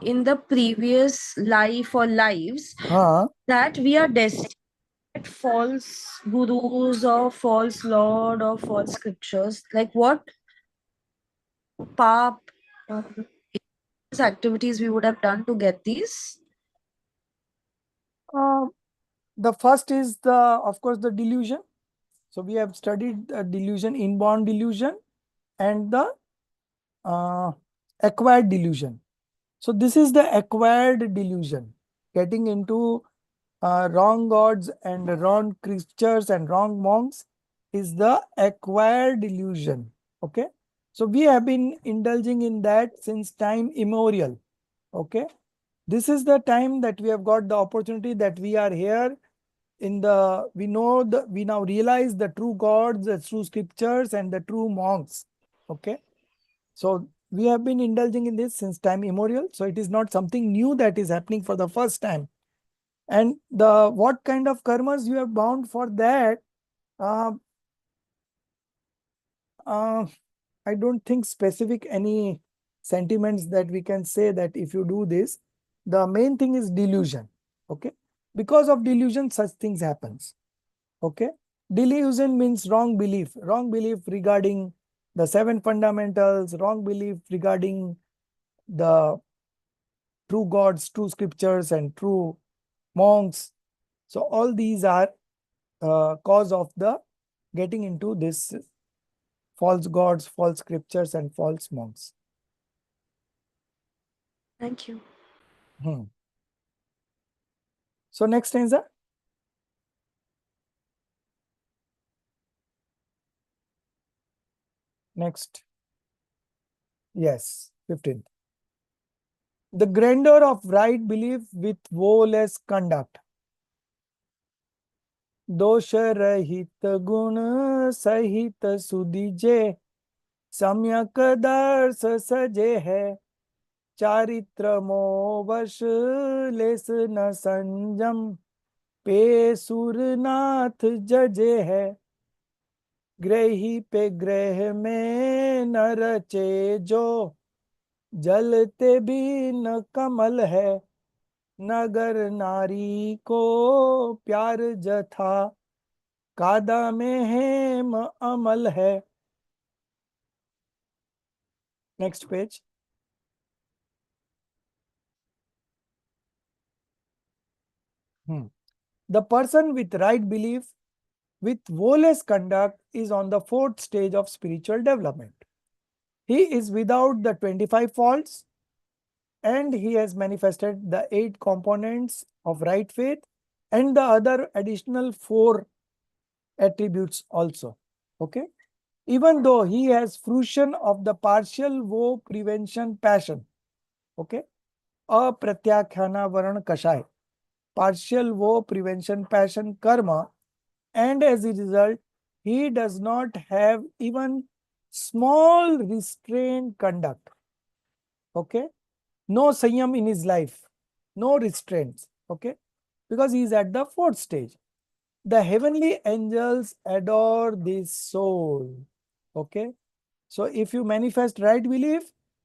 in the previous life or lives, that we are destined at false gurus or false lord or false scriptures. Like what pap activities we would have done to get these? The first is of course, the delusion. So we have studied delusion, inborn delusion, and the acquired delusion. So this is the acquired delusion, getting into wrong gods and wrong creatures and wrong monks is the acquired delusion. Okay. So we have been indulging in that since time immemorial. Okay. This is the time that we have got the opportunity that we are here in the, we now realize the true gods, the true scriptures and the true monks. Okay. So we have been indulging in this since time immemorial. So it is not something new that is happening for the first time. And what kind of karmas you have bound for that, I don't think specific any sentiments that we can say that if you do this, the main thing is delusion. Okay. Because of delusion, such things happens. Okay. Delusion means wrong belief regarding the 7 fundamentals, wrong belief regarding the true gods, true scriptures and true monks. So all these are cause of the getting into this false gods, false scriptures and false monks. Thank you. So next stanza. Next. Yes, 15th. The grandeur of right belief with woeless conduct. दोष रहित गुण सहित सुदीजे सम्यक दर्श सजे है चारित्र मोवश less न संजम पे सुरनाथ जजे है ग्रही पे ग्रह में न रचे जो जलते भी न कमल है नगर नारी को प्यार जथा कादा में हेम अमल है. Next page. The person with right belief with woeless conduct is on the 4th stage of spiritual development. He is without the 25 faults. and he has manifested the 8 components of right faith and the other additional 4 attributes also. Okay. Even though he has fruition of the partial woe prevention passion. Okay. Apratyakhana varan kashay. Partial woe prevention passion karma, and as a result, he does not have even small restrained conduct. Okay. No sanyam in his life, no restraints. Okay. Because he is at the 4th stage. The heavenly angels adore this soul. Okay. So if you manifest right belief,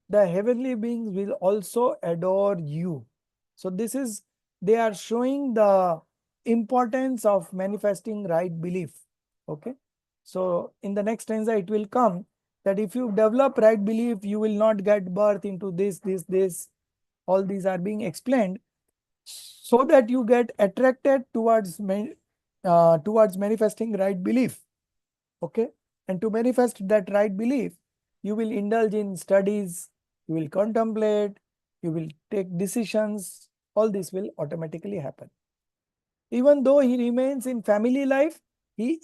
the heavenly beings will also adore you. So this is, they are showing the importance of manifesting right belief. Okay. So in the next stanza, it will come that if you develop right belief, you will not get birth into this. All these are being explained so that you get attracted towards manifesting right belief. Okay. And to manifest that right belief, you will indulge in studies, you will contemplate, you will take decisions. All this will automatically happen. Even though he remains in family life, he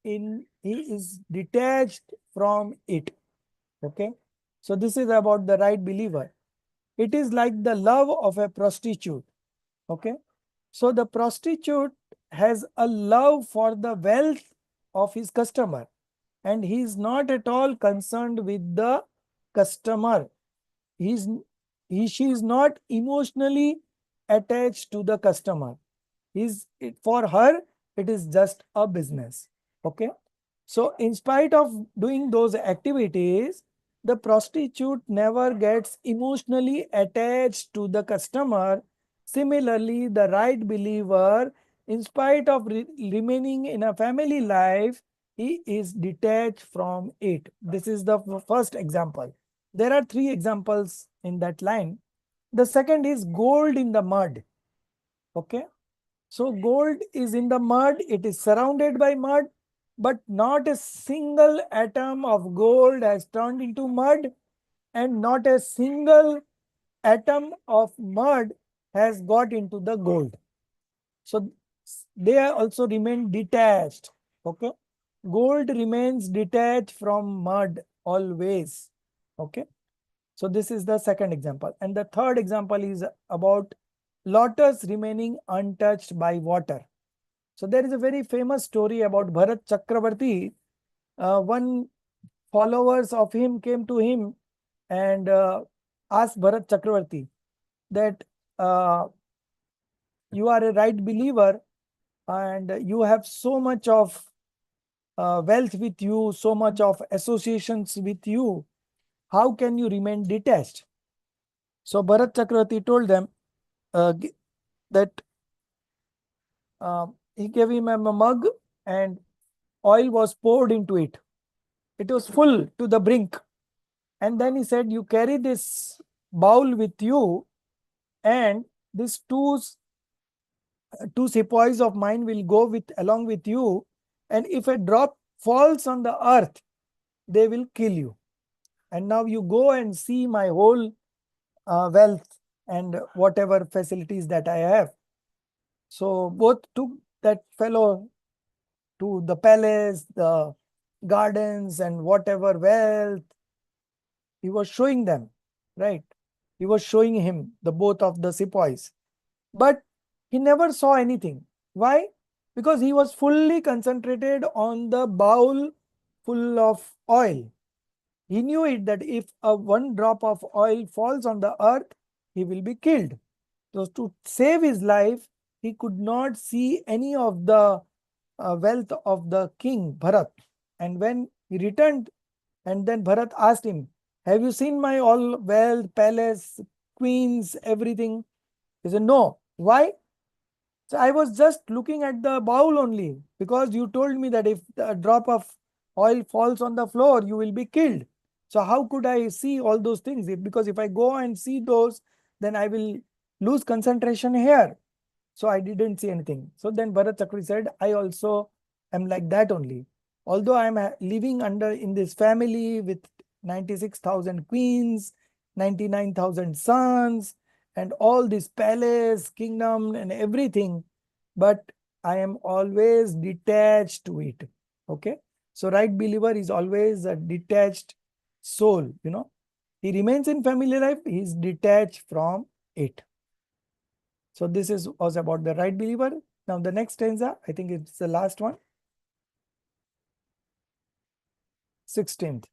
is detached from it. Okay. So this is about the right believer. It is like the love of a prostitute. Okay. So the prostitute has a love for the wealth of his customer, and he is not at all concerned with the customer. She is not emotionally attached to the customer. For her, it is just a business. Okay. So in spite of doing those activities, the prostitute never gets emotionally attached to the customer. Similarly, the right believer, in spite of remaining in a family life, he is detached from it. This is the first example. There are 3 examples in that line. The second is gold in the mud. Okay. So gold is in the mud, it is surrounded by mud, but not a single atom of gold has turned into mud, and not a single atom of mud has got into the gold. So they also remain detached. Okay. Gold remains detached from mud always. Okay. So this is the second example. And the third example is about lotus remaining untouched by water. So there is a very famous story about Bharat Chakravarti. One followers of him came to him and asked Bharat Chakravarti that you are a right believer and you have so much of wealth with you, so much of associations with you. How can you remain detached? So Bharat Chakravarti told them that he gave him a mug and oil was poured into it. It was full to the brink. And then he said, you carry this bowl with you, and these two sepoys of mine will go along with you. And if a drop falls on the earth, they will kill you. And now you go and see my whole wealth and whatever facilities that I have. So both took that fellow to the palace, the gardens, and whatever wealth he was showing them, right? He was showing him the both of the sepoys, but he never saw anything. Why? Because he was fully concentrated on the bowl full of oil. He knew it that if one drop of oil falls on the earth, he will be killed. So to save his life, he could not see any of the wealth of the king Bharat. And when he returned, and then Bharat asked him, have you seen my all wealth, palace, queens, everything? He said, no. Why? So I was just looking at the bowl only, because you told me that if a drop of oil falls on the floor, you will be killed. So how could I see all those things? Because if I go and see those, then I will lose concentration here. So I didn't see anything. So then Bharat Chakri said, I also am like that only. Although I am living in this family with 96,000 queens, 99,000 sons, and all this palace, kingdom and everything, but I am always detached to it. Okay. So right believer is always a detached soul, you know. He remains in family life, he is detached from it. So this was about the right believer. Now the next stanza, I think it's the last one. 16th.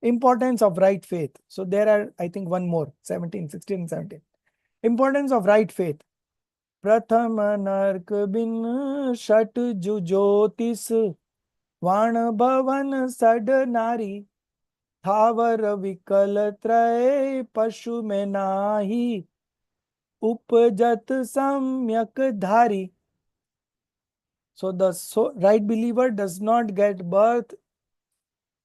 Importance of right faith. So there are, I think, one more, 17, 16, 17. Importance of right faith. प्रथम नरक बिन shut जु ज्योतिष वाण भवन सड नारी थावर विकल त्रय पशु में नाही उपजत सम्यक धारी. So the right believer does not get birth,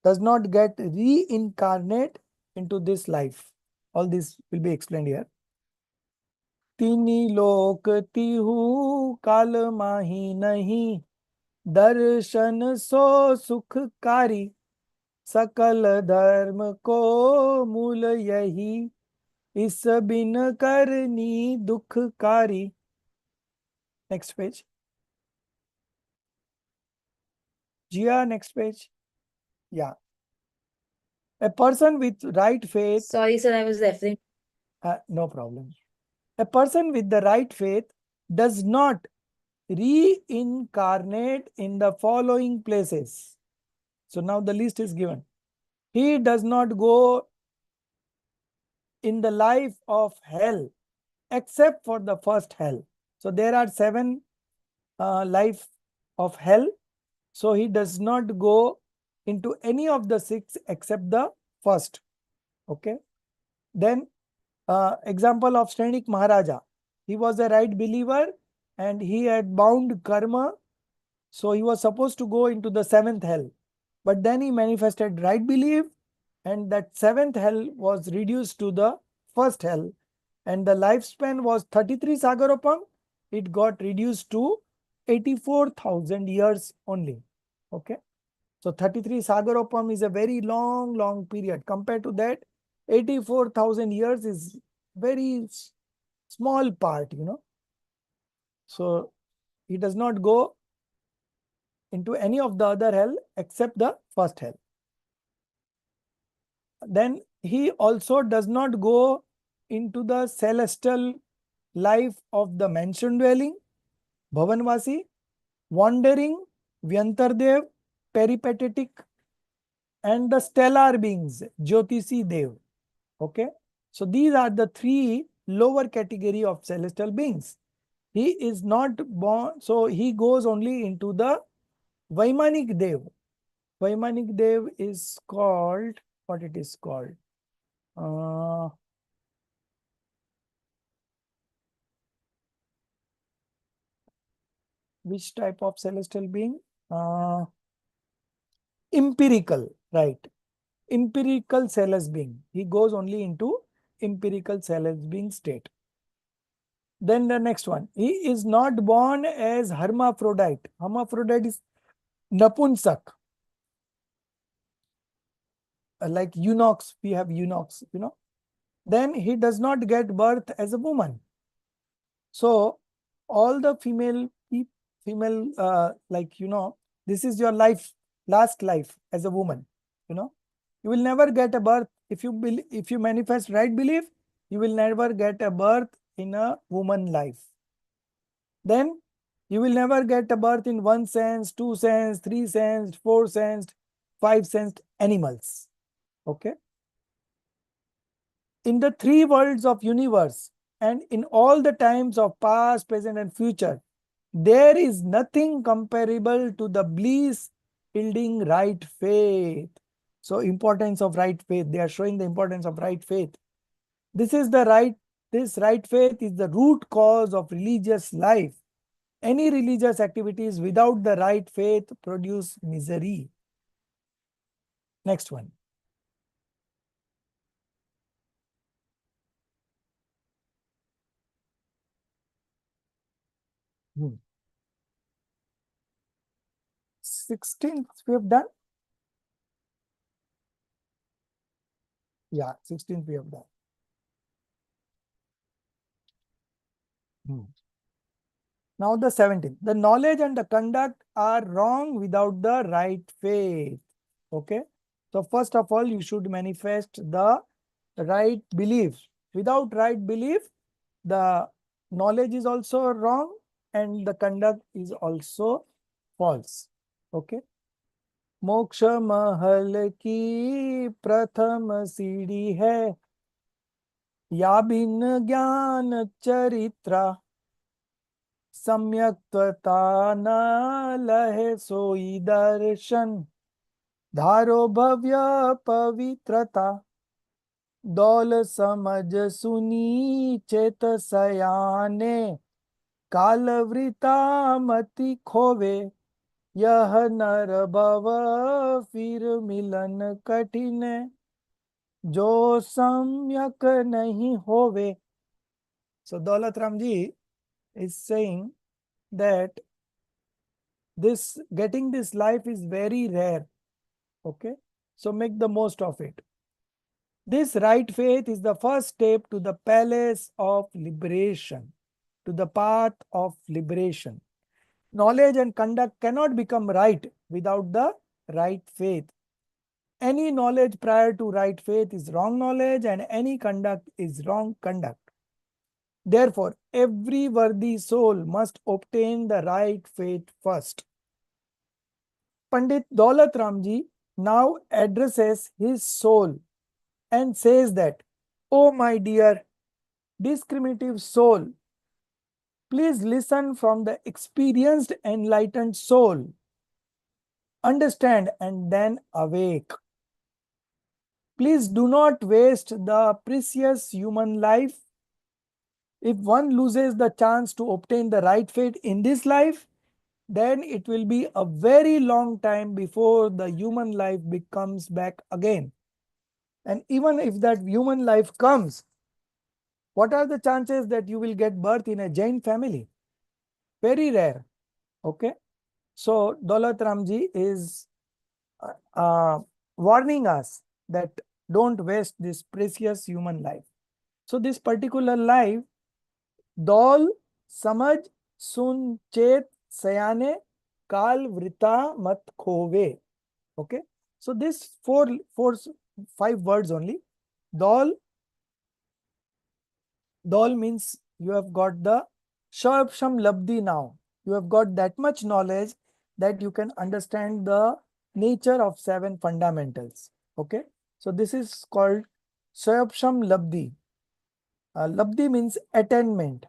does not get reincarnate into this life. All this will be explained here. तीनी लोक तिहु काल माही नहीं दर्शन सो सुखकारी सकल धर्म को मूल यही इस बिन करनी दुखकारी. Next page. Jia, next page. Yeah. A person with right faith. Sorry, sir, I was referring. No problem. A person with the right faith does not reincarnate in the following places. So now the list is given. He does not go in the life of hell except for the first hell. So there are 7 life of hell. So he does not go into any of the 6 except the first. Okay. Then example of Srenik Maharaja. He was a right believer and he had bound karma. So he was supposed to go into the 7th hell. But then he manifested right belief and that 7th hell was reduced to the first hell. And the lifespan was 33 Sagaropam. It got reduced to 84,000 years only. Okay. So 33 Sagaropam is a very long period. Compared to that, 84,000 years is very small part, you know. So he does not go into any of the other hell except the first hell. Then he also does not go into the celestial life of the mansion dwelling, Bhavanvasi, wandering, Vyantardev, peripatetic, and the stellar beings, Jyotisi Dev. Okay. So these are the 3 lower category of celestial beings. He is not born, so he goes only into the Vaimanik Dev. Vaimanik Dev is called, what it is called? Which type of celestial being? Empirical, right? Empirical celestial being. He goes only into empirical celestial being state. Then the next one, he is not born as hermaphrodite. Hermaphrodite is Napunsak. Like eunuchs, we have eunuchs, you know. Then he does not get birth as a woman. So all the female, like, you know, this is your life, last life as a woman, you know. You will never get a birth. If you manifest right belief, you will never get a birth in a woman life. Then you will never get a birth in 1 sense, 2 sense, 3 sense, 4 sense, 5 sense animals. Okay. In the 3 worlds of universe and in all the times of past, present and future, there is nothing comparable to the bliss yielding right faith. So importance of right faith. They are showing the importance of right faith. This right faith is the root cause of religious life. Any religious activities without the right faith produce misery. Next one. Hmm. 16th we have done. Yeah, 16th we have done. Now the 17th. The knowledge and the conduct are wrong without the right faith. Okay. So first of all, you should manifest the right belief. Without right belief, the knowledge is also wrong and the conduct is also false. Okay. मोक्ष महल की प्रथम सीढ़ी है या बिन ज्ञान चरित्रा सम्यक्त्वता न लहे सोई दर्शन धारो भव्य पवित्रता दौल समझ सुनी चेत सयाने कालवृता मति खोवे यह नर भव फिर मिलन कठिन जो सम्यक नहीं होवे. So Daulat Ramji is saying that getting this life is very rare. Okay, so make the most of it. This right faith is the first step to the palace of liberation, to the path of liberation. Knowledge and conduct cannot become right without the right faith. Any knowledge prior to right faith is wrong knowledge and any conduct is wrong conduct. Therefore, every worthy soul must obtain the right faith first. Pandit Daulat Ramji now addresses his soul and says that, "Oh my dear discriminative soul, please listen from the experienced enlightened soul. Understand and then awake. Please do not waste the precious human life. If one loses the chance to obtain the right faith in this life, then it will be a very long time before the human life becomes back again. And even if that human life comes, what are the chances that you will get birth in a Jain family? Very rare. Okay. So Daulat Ramji is warning us that don't waste this precious human life. So this particular life, Dol, Samaj, Sun, Chet, Sayane, Kal, Vrita, Mat, Khove. Okay. So this five words only. Dol means you have got the Sharpsham Labdi now. You have got that much knowledge that you can understand the nature of 7 fundamentals. Okay. So this is called Sharpsham Labdi. Labdi means attainment.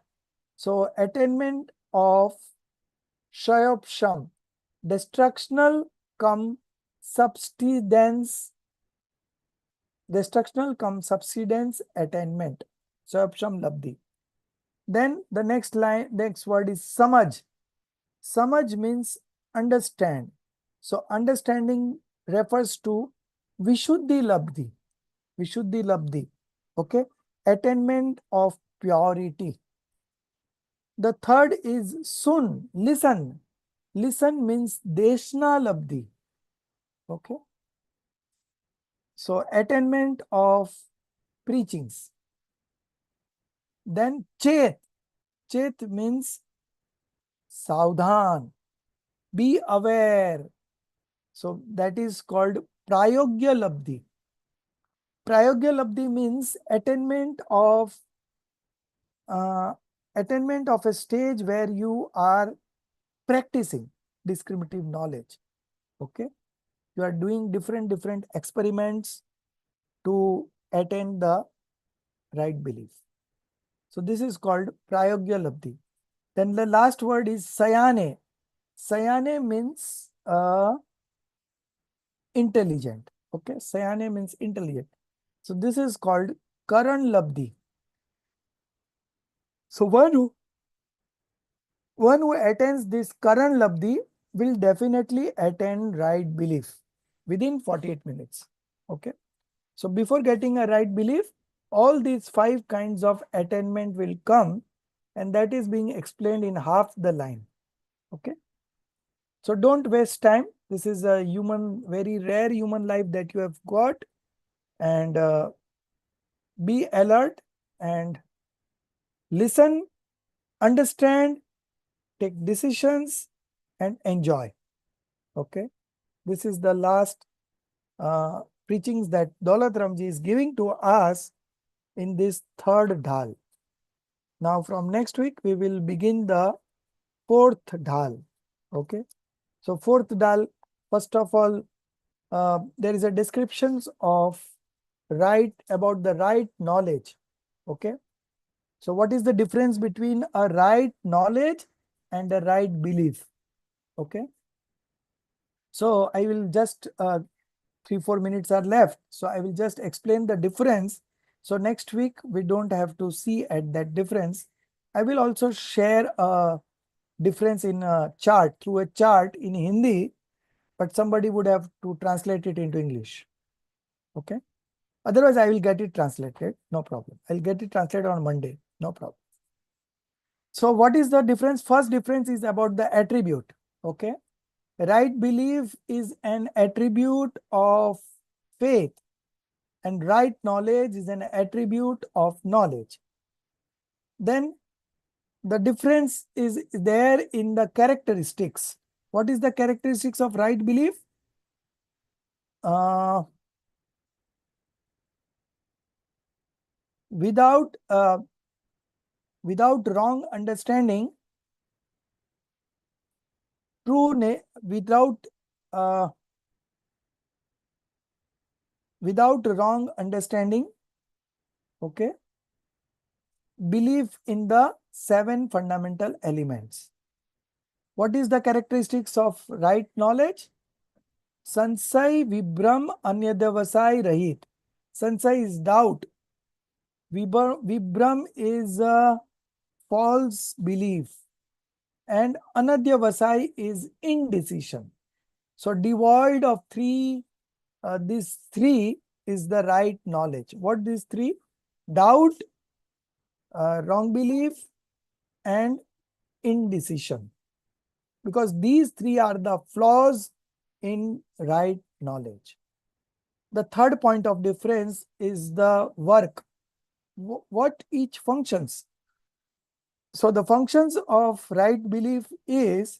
So attainment of Shayopsham, destructional come subsidence attainment. Shayopsham Labdi. Then the next word is Samaj. Samaj means understand. So understanding refers to Vishuddhi Labdi. Vishuddhi Labdi. Okay. Attainment of purity. The third is Sun, listen. Listen means Deshna Labdi. Okay. So attainment of preachings. Then Chet. Chet means Saudhan. Be aware. So that is called Prayogya Labdi. Prayogya Labdi means attainment of a stage where you are practicing discriminative knowledge. Okay. You are doing different experiments to attain the right belief. So this is called Prayogya Labdi. Then the last word is Sayane. Sayane means intelligent. Okay. Sayane means intelligent. So this is called Karan Labdi. So one who attains this Karan Labdi will definitely attain right belief within 48 minutes. Okay. So before getting a right belief, all these 5 kinds of attainment will come, and that is being explained in half the line. Okay. So don't waste time. This is a very rare human life that you have got, and be alert and listen understand, take decisions, and enjoy. Okay, this is the last preachings that Daulat Ramji is giving to us in this third dhal. Now from next week we will begin the fourth dhal. Okay, so fourth dhal, first of all, there is a descriptions of about the right knowledge. Okay, so what is the difference between a right knowledge and a right belief? Okay, so I will just 3-4 minutes are left, so I will just explain the difference. So next week we don't have to see at that difference. I will also share a difference in a chart, through a chart in Hindi, but somebody would have to translate it into English. Okay, otherwise I will get it translated, no problem. I'll get it translated on Monday, no problem. So what is the difference? First difference is about the attribute. Okay, right belief is an attribute of faith, and right knowledge is an attribute of knowledge. Then the difference is there in the characteristics. What is the characteristics of right belief? Without wrong understanding, without wrong understanding, okay, belief in the 7 fundamental elements. What is the characteristics of right knowledge? Sansai vibram anyadavasai rahit. Sansai is doubt. Vibram is a false belief. And anadyavasai is indecision. So devoid of these three is the right knowledge. What these three? Doubt, wrong belief, and indecision. Because these three are the flaws in right knowledge. The third point of difference is the work. What each functions. So the functions of right belief is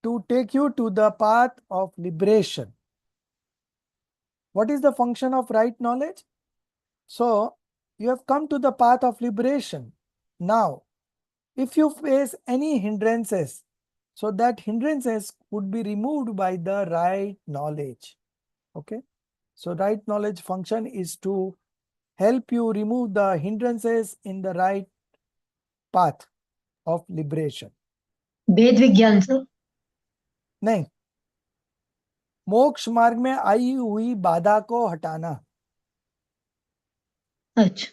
to take you to the path of liberation. What is the function of right knowledge? So you have come to the path of liberation. Now, if you face any hindrances, so that hindrances would be removed by the right knowledge. Okay. So right knowledge function is to help you remove the hindrances in the right path of liberation. वेद विज्ञान sir? नहीं, मोक्ष मार्ग में आई हुई बाधा को हटाना. अच्छा,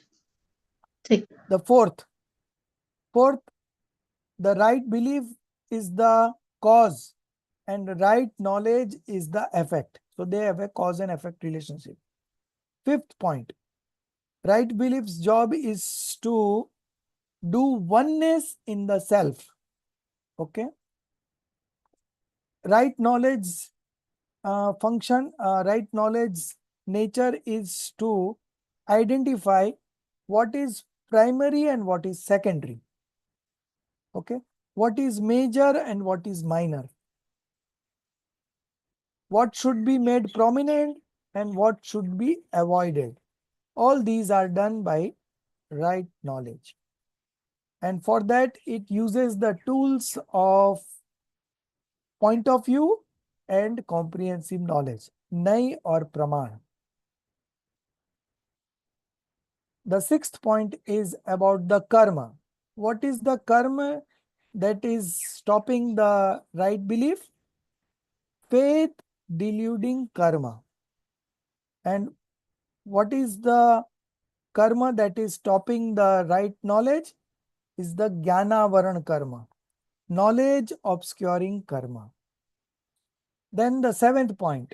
ठीक. The fourth, the right belief is the cause and right knowledge is the effect. So they have a cause and effect relationship. Fifth point, right belief's job is to do oneness in the self. Okay. Right knowledge function, right knowledge nature is to identify what is primary and what is secondary. Okay. What is major and what is minor. What should be made prominent and what should be avoided. All these are done by right knowledge. And for that, it uses the tools of point of view and comprehensive knowledge, Nai or Praman. The sixth point is about the karma. What is the karma that is stopping the right belief? Faith deluding karma. And what is the karma that is stopping the right knowledge? Is the jnana varan karma, knowledge obscuring karma. Then the seventh point.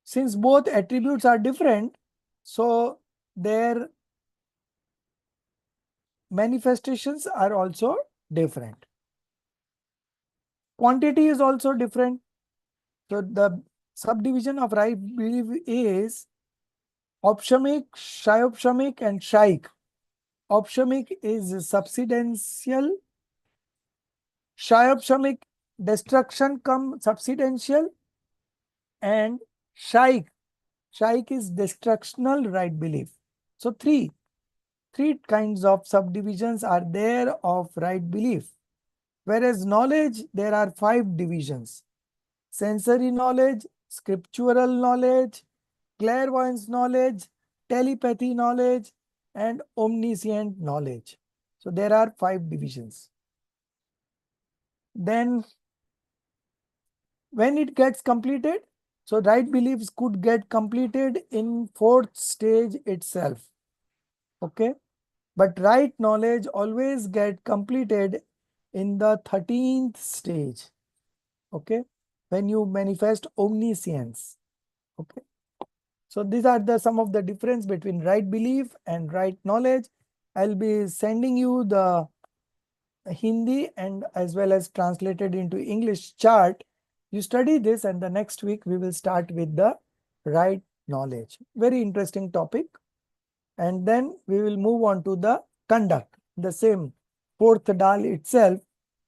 Since both attributes are different, so their manifestations are also different. Quantity is also different. So the subdivision of right belief is opshamic, shyopshamic, and shaik. Opshamic is subsidential. Shayopshamic, destruction come subsidential. And Shaik is destructional right belief. So three kinds of subdivisions are there of right belief. Whereas knowledge, there are 5 divisions: sensory knowledge, scriptural knowledge, clairvoyance knowledge, telepathy knowledge, and omniscient knowledge. So there are 5 divisions. Then when it gets completed, so right beliefs could get completed in 4th stage itself. Okay. But right knowledge always get completed in the 13th stage. Okay. When you manifest omniscience. Okay. So these are some of the difference between right belief and right knowledge. I'll be sending you the Hindi and as well as translated into English chart. You study this, and the next week we will start with the right knowledge. Very interesting topic. And then we will move on to the conduct. The same 4th dal itself,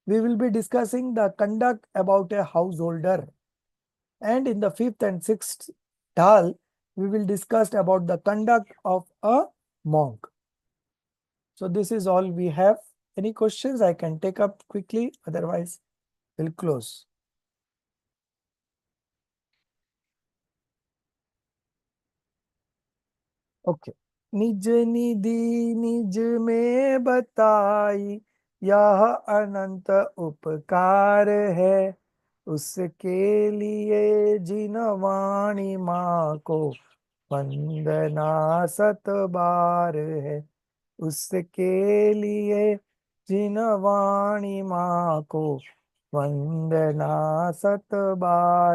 we will be discussing the conduct about a householder. And in the 5th and 6th dal, we will discuss about the conduct of a monk. So this is all we have. Any questions I can take up quickly, otherwise we'll close. Okay. निज निधि निज में बताई, यह अनंत उपकार है, उसके लिए जिन वाणी माँ को वंदना 7 बार है, उसके लिए जिन वाणी माँ को वंदना 7 बार।